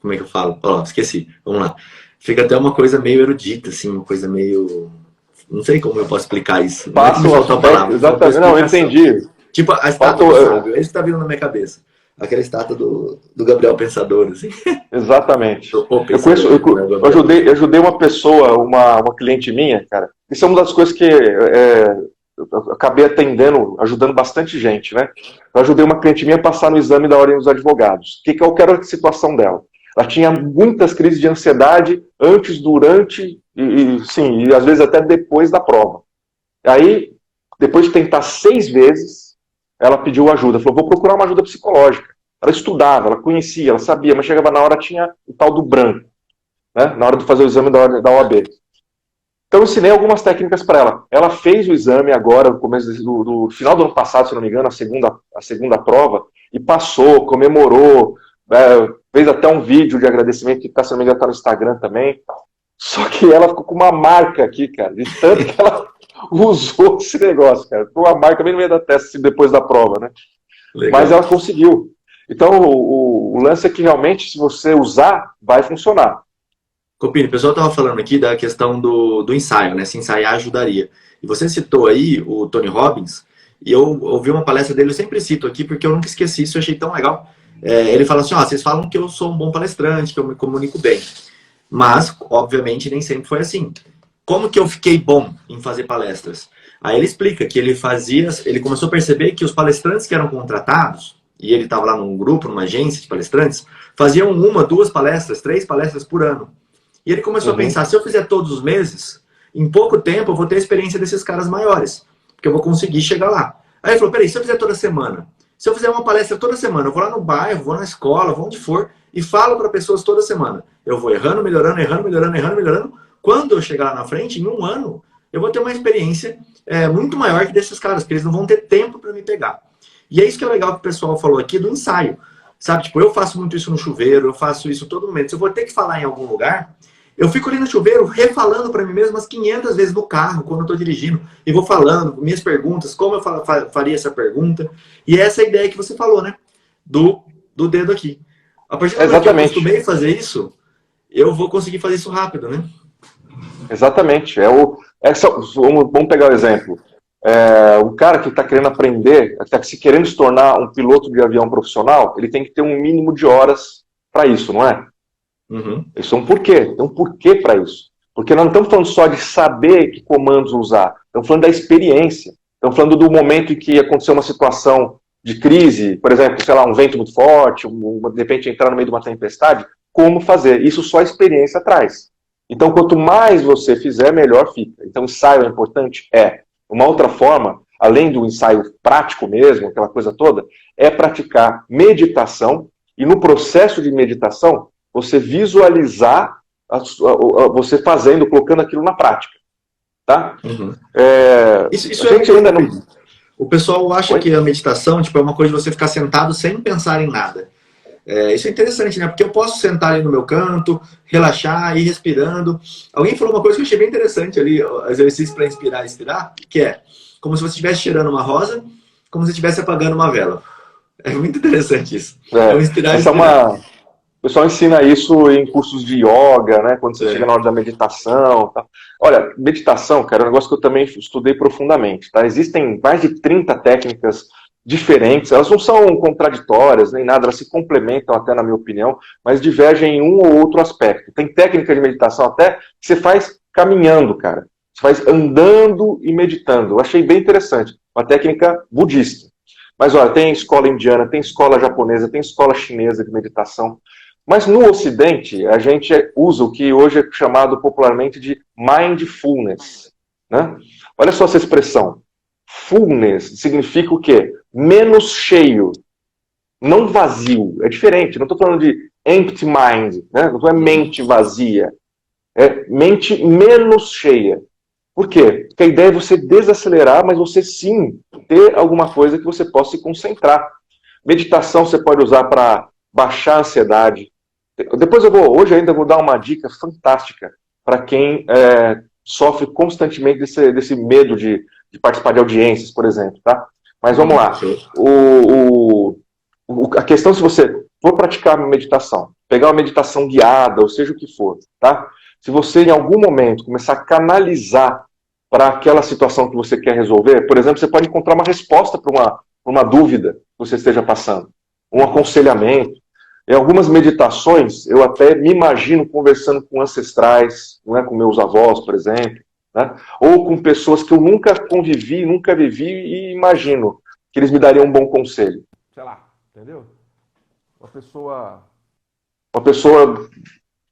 como é que eu falo? Esqueci. Vamos lá. Fica até uma coisa meio erudita, assim, uma coisa meio... Não sei como eu posso explicar isso. Passo a palavra. Exatamente. Não, eu entendi. Tipo a estátua do sábio. Esse está vindo na minha cabeça. Aquela estátua do Gabriel Pensador, assim. Exatamente. Eu ajudei uma pessoa, uma cliente minha, cara. Isso é uma das coisas que eu acabei ajudando bastante gente, né? Eu ajudei uma cliente minha a passar no exame da Ordem dos Advogados. Qual era a situação dela? Ela tinha muitas crises de ansiedade antes, durante e às vezes até depois da prova. Aí, depois de tentar 6 vezes, ela pediu ajuda. Falou, vou procurar uma ajuda psicológica. Ela estudava, ela conhecia, ela sabia, mas chegava na hora, tinha o tal do branco, né? Na hora de fazer o exame da OAB. Então eu ensinei algumas técnicas para ela. Ela fez o exame agora, no começo do final do ano passado, se não me engano, a segunda prova, e passou, comemorou, fez até um vídeo de agradecimento que, se não me engano, está no Instagram também. Só que ela ficou com uma marca aqui, cara, de tanto que ela usou esse negócio, cara. Ficou uma marca bem no meio da testa depois da prova, né? Legal. Mas ela conseguiu. Então o lance é que realmente, se você usar, vai funcionar. Copini, o pessoal estava falando aqui da questão do ensaio, né? Se ensaiar ajudaria. E você citou aí o Tony Robbins, e eu ouvi uma palestra dele, eu sempre cito aqui, porque eu nunca esqueci isso, eu achei tão legal. Ele fala assim, vocês falam que eu sou um bom palestrante, que eu me comunico bem. Mas, obviamente, nem sempre foi assim. Como que eu fiquei bom em fazer palestras? Aí ele explica que ele começou a perceber que os palestrantes que eram contratados, e ele estava lá num grupo, numa agência de palestrantes, faziam 1, 2 palestras, 3 palestras por ano. E ele começou a pensar, se eu fizer todos os meses, em pouco tempo eu vou ter a experiência desses caras maiores, porque eu vou conseguir chegar lá. Aí ele falou, peraí, se eu fizer toda semana, se eu fizer uma palestra toda semana, eu vou lá no bairro, vou na escola, vou onde for, e falo para pessoas toda semana. Eu vou errando, melhorando, errando, melhorando, errando, melhorando. Quando eu chegar lá na frente, em 1 ano, eu vou ter uma experiência muito maior que desses caras, porque eles não vão ter tempo para me pegar. E é isso que é legal que o pessoal falou aqui do ensaio. Sabe, tipo, eu faço muito isso no chuveiro, eu faço isso todo momento. Se eu vou ter que falar em algum lugar, eu fico ali no chuveiro refalando para mim mesmo umas 500 vezes no carro, quando eu estou dirigindo, e vou falando minhas perguntas, como eu faria essa pergunta. E essa é a ideia que você falou, né? Do dedo aqui. A partir do momento que eu acostumei a fazer isso, eu vou conseguir fazer isso rápido, né? Exatamente. Vamos pegar o exemplo. O cara que está querendo aprender, está se querendo se tornar um piloto de avião profissional, ele tem que ter um mínimo de horas para isso, não é? Uhum. Isso é um porquê. Tem um porquê para isso. Porque nós não estamos falando só de saber que comandos usar. Estamos falando da experiência. Estamos falando do momento em que aconteceu uma situação de crise, por exemplo, sei lá, um vento muito forte, de repente entrar no meio de uma tempestade. Como fazer? Isso só a experiência traz. Então, quanto mais você fizer, melhor fica. Então, ensaio é importante? É. Uma outra forma, além do ensaio prático mesmo, aquela coisa toda, é praticar meditação. E no processo de meditação, você visualizar você fazendo, colocando aquilo na prática. Tá? Uhum. Isso a gente ainda não... O pessoal acha que a meditação tipo, é uma coisa de você ficar sentado sem pensar em nada. Isso é interessante, né? Porque eu posso sentar ali no meu canto, relaxar, ir respirando. Alguém falou uma coisa que eu achei bem interessante ali, exercício para inspirar e expirar, que é como se você estivesse cheirando uma rosa, como se estivesse apagando uma vela. É muito interessante isso. Inspirar e expirar. O pessoal ensina isso em cursos de yoga, né? Quando você chega na hora da meditação. Tá? Olha, meditação, cara, é um negócio que eu também estudei profundamente. Tá? Existem mais de 30 técnicas diferentes, elas não são contraditórias nem nada, elas se complementam até, na minha opinião, mas divergem em um ou outro aspecto. Tem técnica de meditação até que você faz caminhando, cara. Você faz andando e meditando. Eu achei bem interessante. Uma técnica budista. Mas olha, tem escola indiana, tem escola japonesa, tem escola chinesa de meditação. Mas no Ocidente, a gente usa o que hoje é chamado popularmente de mindfulness. Né? Olha só essa expressão. Fullness significa o quê? Menos cheio. Não vazio. É diferente. Não estou falando de empty mind. Né? Não é mente vazia. É mente menos cheia. Por quê? Porque a ideia é você desacelerar, mas você sim ter alguma coisa que você possa se concentrar. Meditação você pode usar para baixar a ansiedade. Depois hoje ainda vou dar uma dica fantástica para quem sofre constantemente desse medo de participar de audiências, por exemplo, tá? Mas vamos lá. A questão, se você for praticar meditação, pegar uma meditação guiada, ou seja o que for, tá? Se você em algum momento começar a canalizar para aquela situação que você quer resolver, por exemplo, você pode encontrar uma resposta para uma dúvida que você esteja passando, um aconselhamento. Em algumas meditações, eu até me imagino conversando com ancestrais, né, com meus avós, por exemplo, né, ou com pessoas que eu nunca convivi, nunca vivi e imagino que eles me dariam um bom conselho. Sei lá, entendeu? Uma pessoa,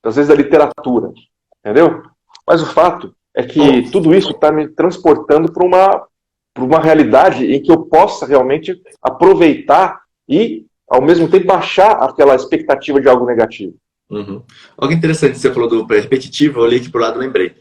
às vezes, da literatura, entendeu? Mas o fato é que tudo isso está me transportando para para uma realidade em que eu possa realmente aproveitar e, ao mesmo tempo, baixar aquela expectativa de algo negativo. Uhum. Algo interessante, você falou do repetitivo, eu olhei aqui pro lado e lembrei.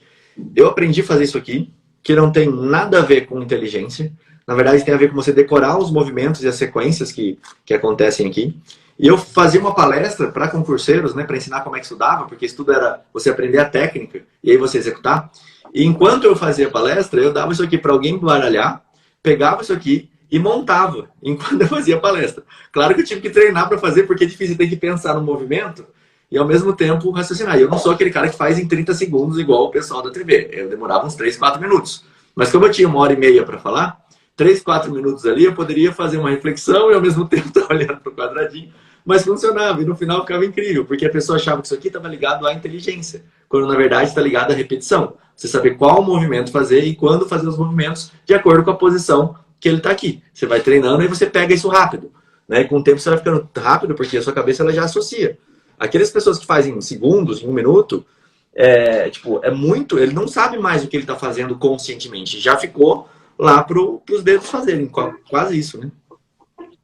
Eu aprendi a fazer isso aqui, que não tem nada a ver com inteligência. Na verdade, tem a ver com você decorar os movimentos e as sequências que acontecem aqui. E eu fazia uma palestra para concurseiros, né, para ensinar como é que estudava, porque isso tudo era você aprender a técnica e aí você executar. E enquanto eu fazia a palestra, eu dava isso aqui para alguém baralhar, pegava isso aqui e montava enquanto eu fazia a palestra. Claro que eu tive que treinar para fazer, porque é difícil, ter que pensar no movimento e ao mesmo tempo raciocinar. E eu não sou aquele cara que faz em 30 segundos igual o pessoal da TV. Eu demorava uns 3, 4 minutos. Mas como eu tinha 1h30 para falar, 3, 4 minutos ali eu poderia fazer uma reflexão e ao mesmo tempo estar olhando para o quadradinho. Mas funcionava e no final ficava incrível, porque a pessoa achava que isso aqui estava ligado à inteligência, quando na verdade está ligado à repetição. Você saber qual movimento fazer e quando fazer os movimentos de acordo com a posição que ele está aqui. Você vai treinando e você pega isso rápido. Né? E com o tempo você vai ficando rápido, porque a sua cabeça ela já associa. Aquelas pessoas que fazem em segundos, em 1 minuto, é muito. Ele não sabe mais o que ele está fazendo conscientemente. Já ficou lá para os dedos fazerem. Quase isso, né?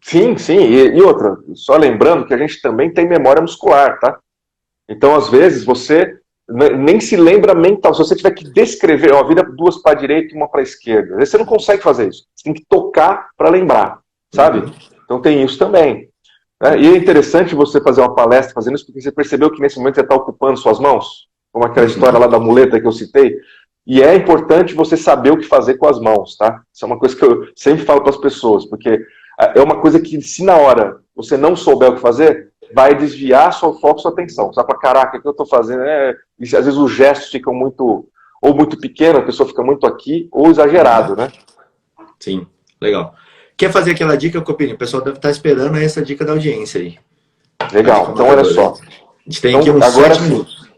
Sim, sim. E outra, só lembrando que a gente também tem memória muscular, tá? Então, às vezes, você nem se lembra mental. Se você tiver que descrever, ó, vira 2 para a direita e 1 para a esquerda. Às vezes você não consegue fazer isso. Você tem que tocar para lembrar, sabe? Uhum. Então tem isso também. E é interessante você fazer uma palestra fazendo isso, porque você percebeu que nesse momento você está ocupando suas mãos, como aquela história lá da muleta que eu citei, e é importante você saber o que fazer com as mãos, tá? Isso é uma coisa que eu sempre falo para as pessoas, porque é uma coisa que, se na hora você não souber o que fazer, vai desviar seu foco, sua atenção. Você vai para caraca, o que eu estou fazendo? E às vezes os gestos ficam muito pequenos, a pessoa fica muito aqui, ou exagerado, né? Sim, legal. Quer fazer aquela dica, Copini? O pessoal deve estar esperando essa dica da audiência aí. Legal, então olha só. A gente tem aqui uns agora 7 minutos.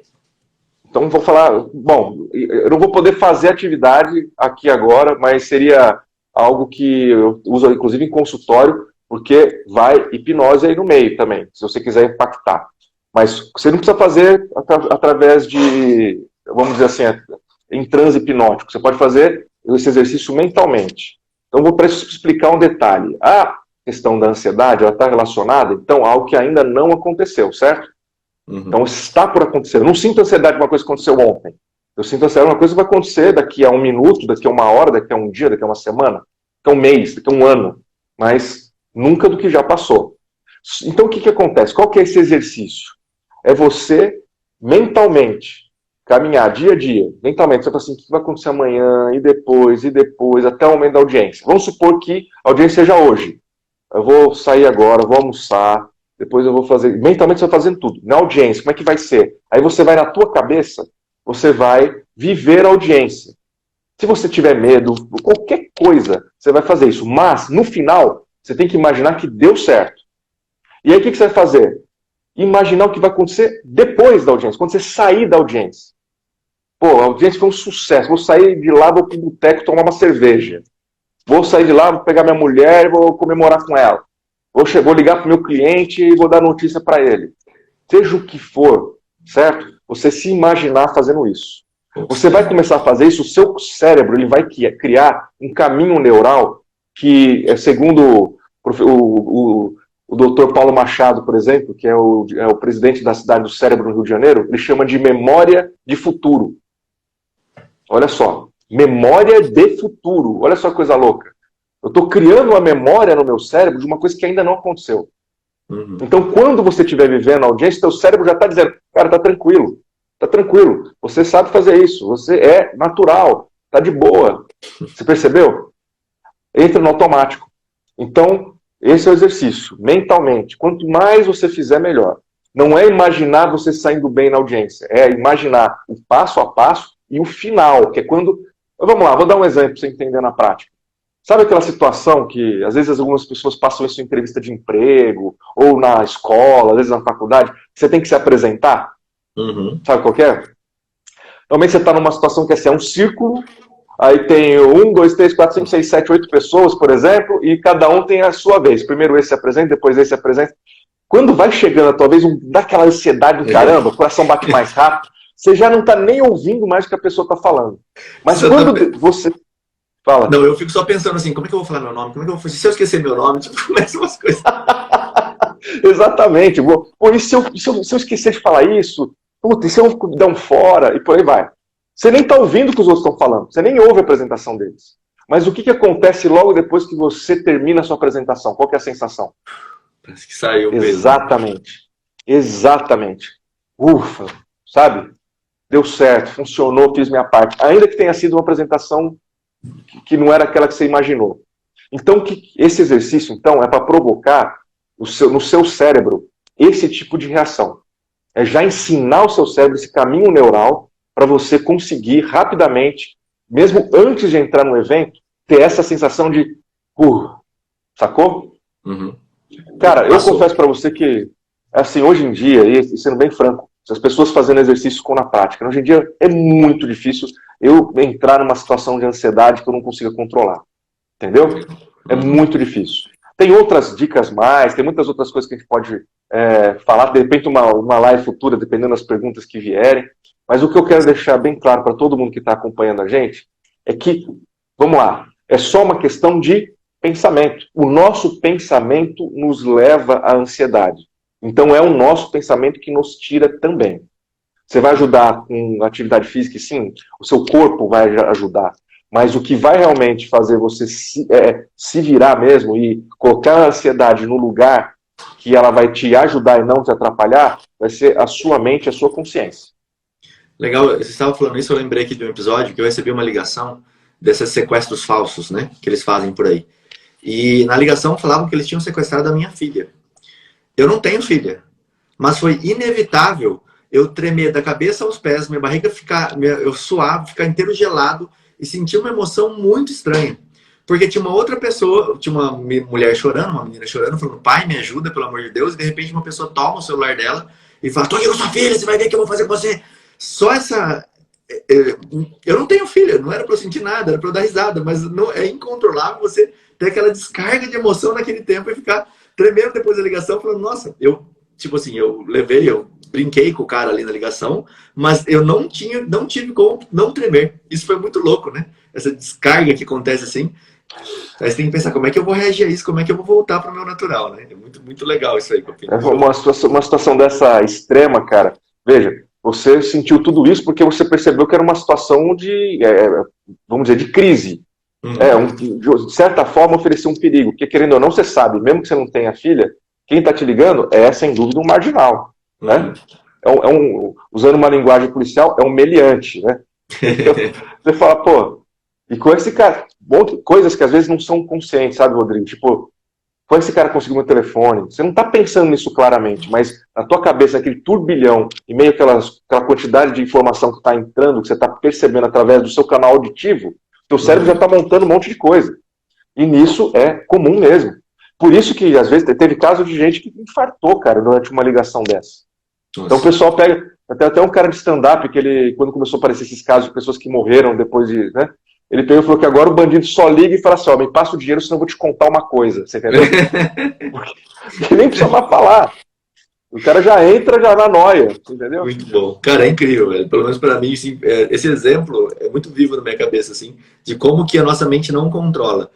Então vou falar, bom, eu não vou poder fazer atividade aqui agora, mas seria algo que eu uso inclusive em consultório, porque vai hipnose aí no meio também, se você quiser impactar. Mas você não precisa fazer através de, vamos dizer assim, em transe hipnótico. Você pode fazer esse exercício mentalmente. Então vou explicar um detalhe. A questão da ansiedade, ela está relacionada, então, a algo que ainda não aconteceu, certo? Uhum. Então está por acontecer. Eu não sinto ansiedade de uma coisa que aconteceu ontem. Eu sinto ansiedade de uma coisa que vai acontecer daqui a 1 minuto, daqui a 1 hora, daqui a 1 dia, daqui a 1 semana, daqui a 1 mês, daqui a 1 ano. Mas nunca do que já passou. Então o que acontece? Qual que é esse exercício? É você mentalmente caminhar dia a dia, mentalmente, você fala assim, o que vai acontecer amanhã, e depois, até o momento da audiência. Vamos supor que a audiência seja hoje. Eu vou sair agora, vou almoçar, depois eu vou fazer... Mentalmente você vai fazendo tudo. Na audiência, como é que vai ser? Aí você vai na tua cabeça, você vai viver a audiência. Se você tiver medo, qualquer coisa, você vai fazer isso. Mas, no final, você tem que imaginar que deu certo. E aí o que você vai fazer? Imaginar o que vai acontecer depois da audiência, quando você sair da audiência. Pô, a audiência foi um sucesso. Vou sair de lá, vou pro boteco tomar uma cerveja. Vou sair de lá, vou pegar minha mulher e vou comemorar com ela. Vou ligar pro meu cliente e vou dar notícia para ele. Seja o que for, certo? Você se imaginar fazendo isso. Você vai começar a fazer isso, o seu cérebro ele vai criar um caminho neural que, segundo o Dr. Paulo Machado, por exemplo, que é o presidente da Cidade do Cérebro no Rio de Janeiro, ele chama de memória de futuro. Olha só, memória de futuro. Olha só que coisa louca. Eu estou criando uma memória no meu cérebro de uma coisa que ainda não aconteceu. Uhum. Então, quando você estiver vivendo a audiência, seu cérebro já está dizendo, cara, tá tranquilo, você sabe fazer isso, você é natural, tá de boa. Você percebeu? Entra no automático. Então, esse é o exercício, mentalmente. Quanto mais você fizer, melhor. Não é imaginar você saindo bem na audiência, é imaginar o passo a passo e o final, que é quando... Vamos lá, vou dar um exemplo para você entender na prática. Sabe aquela situação que, às vezes, algumas pessoas passam isso em entrevista de emprego, ou na escola, às vezes na faculdade, você tem que se apresentar? Uhum. Sabe qual que é? Normalmente você está numa situação que é um círculo, aí tem 1, 2, 3, 4, 5, 6, 7, 8 pessoas, por exemplo, e cada um tem a sua vez. Primeiro esse se apresenta, depois esse se apresenta. Quando vai chegando a tua vez, dá aquela ansiedade do caramba, o coração bate mais rápido, você já não está nem ouvindo mais o que a pessoa está falando. Mas quando você... Fala. Não, eu fico só pensando assim, como é que eu vou falar meu nome? Como é que eu vou fazer? Se eu esquecer meu nome, tipo, começam umas coisas. Exatamente. Pô, e se eu esquecer de falar isso? Puta, e se eu dar um fora? E por aí vai. Você nem está ouvindo o que os outros estão falando. Você nem ouve a apresentação deles. Mas o que acontece logo depois que você termina a sua apresentação? Qual que é a sensação? Parece que saiu mesmo. Exatamente. Exatamente. Ufa, sabe? Deu certo, funcionou, fiz minha parte. Ainda que tenha sido uma apresentação que não era aquela que você imaginou. Então, esse exercício, então, é para provocar no seu cérebro esse tipo de reação. É já ensinar o seu cérebro esse caminho neural para você conseguir rapidamente, mesmo antes de entrar no evento, ter essa sensação de sacou? Uhum. Cara, eu confesso para você que, assim, hoje em dia, e sendo bem franco, as pessoas fazendo exercício na prática, hoje em dia é muito difícil eu entrar numa situação de ansiedade que eu não consiga controlar. Entendeu? É muito difícil. Tem outras dicas mais, tem muitas outras coisas que a gente pode falar, de repente uma live futura, dependendo das perguntas que vierem. Mas o que eu quero deixar bem claro para todo mundo que está acompanhando a gente é que, vamos lá, é só uma questão de pensamento. O nosso pensamento nos leva à ansiedade. Então é o nosso pensamento que nos tira também. Você vai ajudar com atividade física, sim, o seu corpo vai ajudar. Mas o que vai realmente fazer você se virar mesmo e colocar a ansiedade no lugar que ela vai te ajudar e não te atrapalhar, vai ser a sua mente, a sua consciência. Legal, você estava falando isso, eu lembrei aqui de um episódio que eu recebi uma ligação desses sequestros falsos, né, que eles fazem por aí. E na ligação falavam que eles tinham sequestrado a minha filha. Eu não tenho filha, mas foi inevitável eu tremer da cabeça aos pés, minha barriga eu suar, ficar inteiro gelado e sentir uma emoção muito estranha. Porque tinha uma outra pessoa, tinha uma mulher chorando, uma menina chorando, falando, pai, me ajuda, pelo amor de Deus, e de repente uma pessoa toma o celular dela e fala, tô aqui com sua filha, você vai ver o que eu vou fazer com você. Só essa... Eu não tenho filha, não era pra eu sentir nada, era pra eu dar risada, mas não, é incontrolável você ter aquela descarga de emoção naquele tempo e ficar tremendo depois da ligação, falando, nossa, eu brinquei com o cara ali na ligação, mas eu não tive como não tremer. Isso foi muito louco, né? Essa descarga que acontece assim. Aí você tem que pensar, como é que eu vou reagir a isso? Como é que eu vou voltar para o meu natural, né? É muito, muito legal isso aí. É uma situação dessa extrema, cara. Veja, você sentiu tudo isso porque você percebeu que era uma situação vamos dizer, de crise. De certa forma, oferecer um perigo. Porque, querendo ou não, você sabe, mesmo que você não tenha filha, quem está te ligando é, sem dúvida, um marginal. Né? Usando uma linguagem policial, é um meliante. Né? Então, você fala, pô, e com esse cara, coisas que às vezes não são conscientes, sabe, Rodrigo? Tipo, como esse cara conseguiu meu telefone? Você não está pensando nisso claramente, mas na tua cabeça, aquele turbilhão, e meio aquela quantidade de informação que está entrando, que você está percebendo através do seu canal auditivo, teu cérebro já está montando um monte de coisa. E nisso é comum mesmo. Por isso que, às vezes, teve caso de gente que infartou, cara, durante uma ligação dessa. Nossa. Então o pessoal pega... Até um cara de stand-up, que ele, quando começou a aparecer esses casos de pessoas que morreram depois de... Né, ele pegou e falou que agora o bandido só liga e fala assim, me passa o dinheiro, senão eu vou te contar uma coisa. Você entendeu? Porque nem precisa mais falar. O cara já entra já na noia, entendeu? Muito bom. Cara, é incrível, velho. Pelo menos para mim, assim, esse exemplo é muito vivo na minha cabeça, assim, de como que a nossa mente não controla.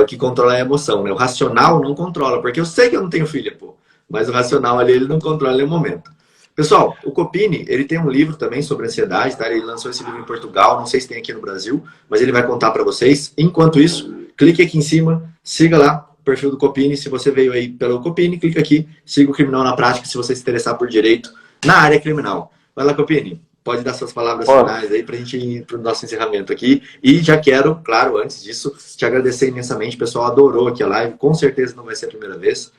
O que controla é a emoção, né? O racional não controla, porque eu sei que eu não tenho filha, pô. Mas o racional ali, ele não controla em nenhum momento. Pessoal, o Copini, ele tem um livro também sobre ansiedade, tá? Ele lançou esse livro em Portugal, não sei se tem aqui no Brasil, mas ele vai contar para vocês. Enquanto isso, clique aqui em cima, siga lá o perfil do Copini. Se você veio aí pelo Copini, clica aqui, siga o Criminal na Prática, se você se interessar por direito na área criminal. Vai lá, Copini, pode dar suas palavras finais aí pra gente ir pro nosso encerramento aqui. E já quero, claro, antes disso, te agradecer imensamente. O pessoal adorou aqui a live, com certeza não vai ser a primeira vez.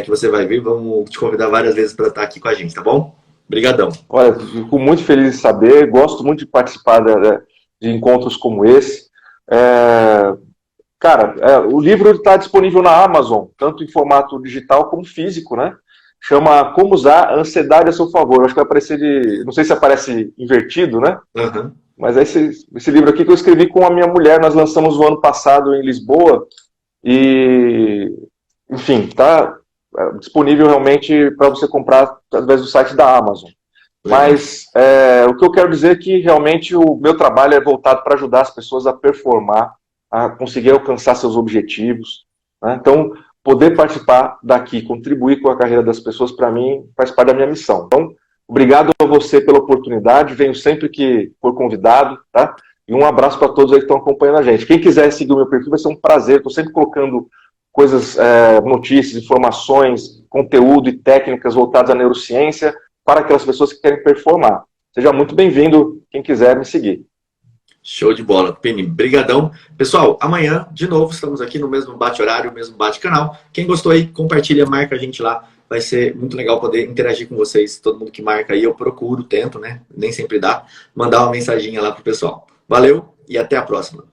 Que você vai vir, vamos te convidar várias vezes para estar aqui com a gente, tá bom? Obrigadão. Olha, fico muito feliz de saber, gosto muito de participar de encontros como esse. Cara, o livro está disponível na Amazon, tanto em formato digital como físico, né? Chama Como Usar a Ansiedade a Seu Favor. Acho que vai aparecer não sei se aparece invertido, né? Uhum. Mas é esse livro aqui que eu escrevi com a minha mulher, nós lançamos o ano passado em Lisboa e... Enfim, está disponível realmente para você comprar através do site da Amazon. Mas o que eu quero dizer é que realmente o meu trabalho é voltado para ajudar as pessoas a performar a conseguir alcançar seus objetivos, né? Então, poder participar daqui, contribuir com a carreira das pessoas, para mim, faz parte da minha missão. Então, obrigado a você pela oportunidade, venho sempre que for convidado, tá? E um abraço para todos aí que estão acompanhando a gente. Quem quiser seguir o meu perfil, vai ser um prazer. Estou sempre colocando coisas, notícias, informações, conteúdo e técnicas voltadas à neurociência para aquelas pessoas que querem performar. Seja muito bem-vindo, quem quiser me seguir. Show de bola, Penin. Brigadão. Pessoal, amanhã, de novo, estamos aqui no mesmo bate-horário, mesmo bate-canal. Quem gostou aí, compartilha, marca a gente lá. Vai ser muito legal poder interagir com vocês. Todo mundo que marca aí, eu procuro, tento, né? Nem sempre dá. Mandar uma mensaginha lá pro pessoal. Valeu e até a próxima.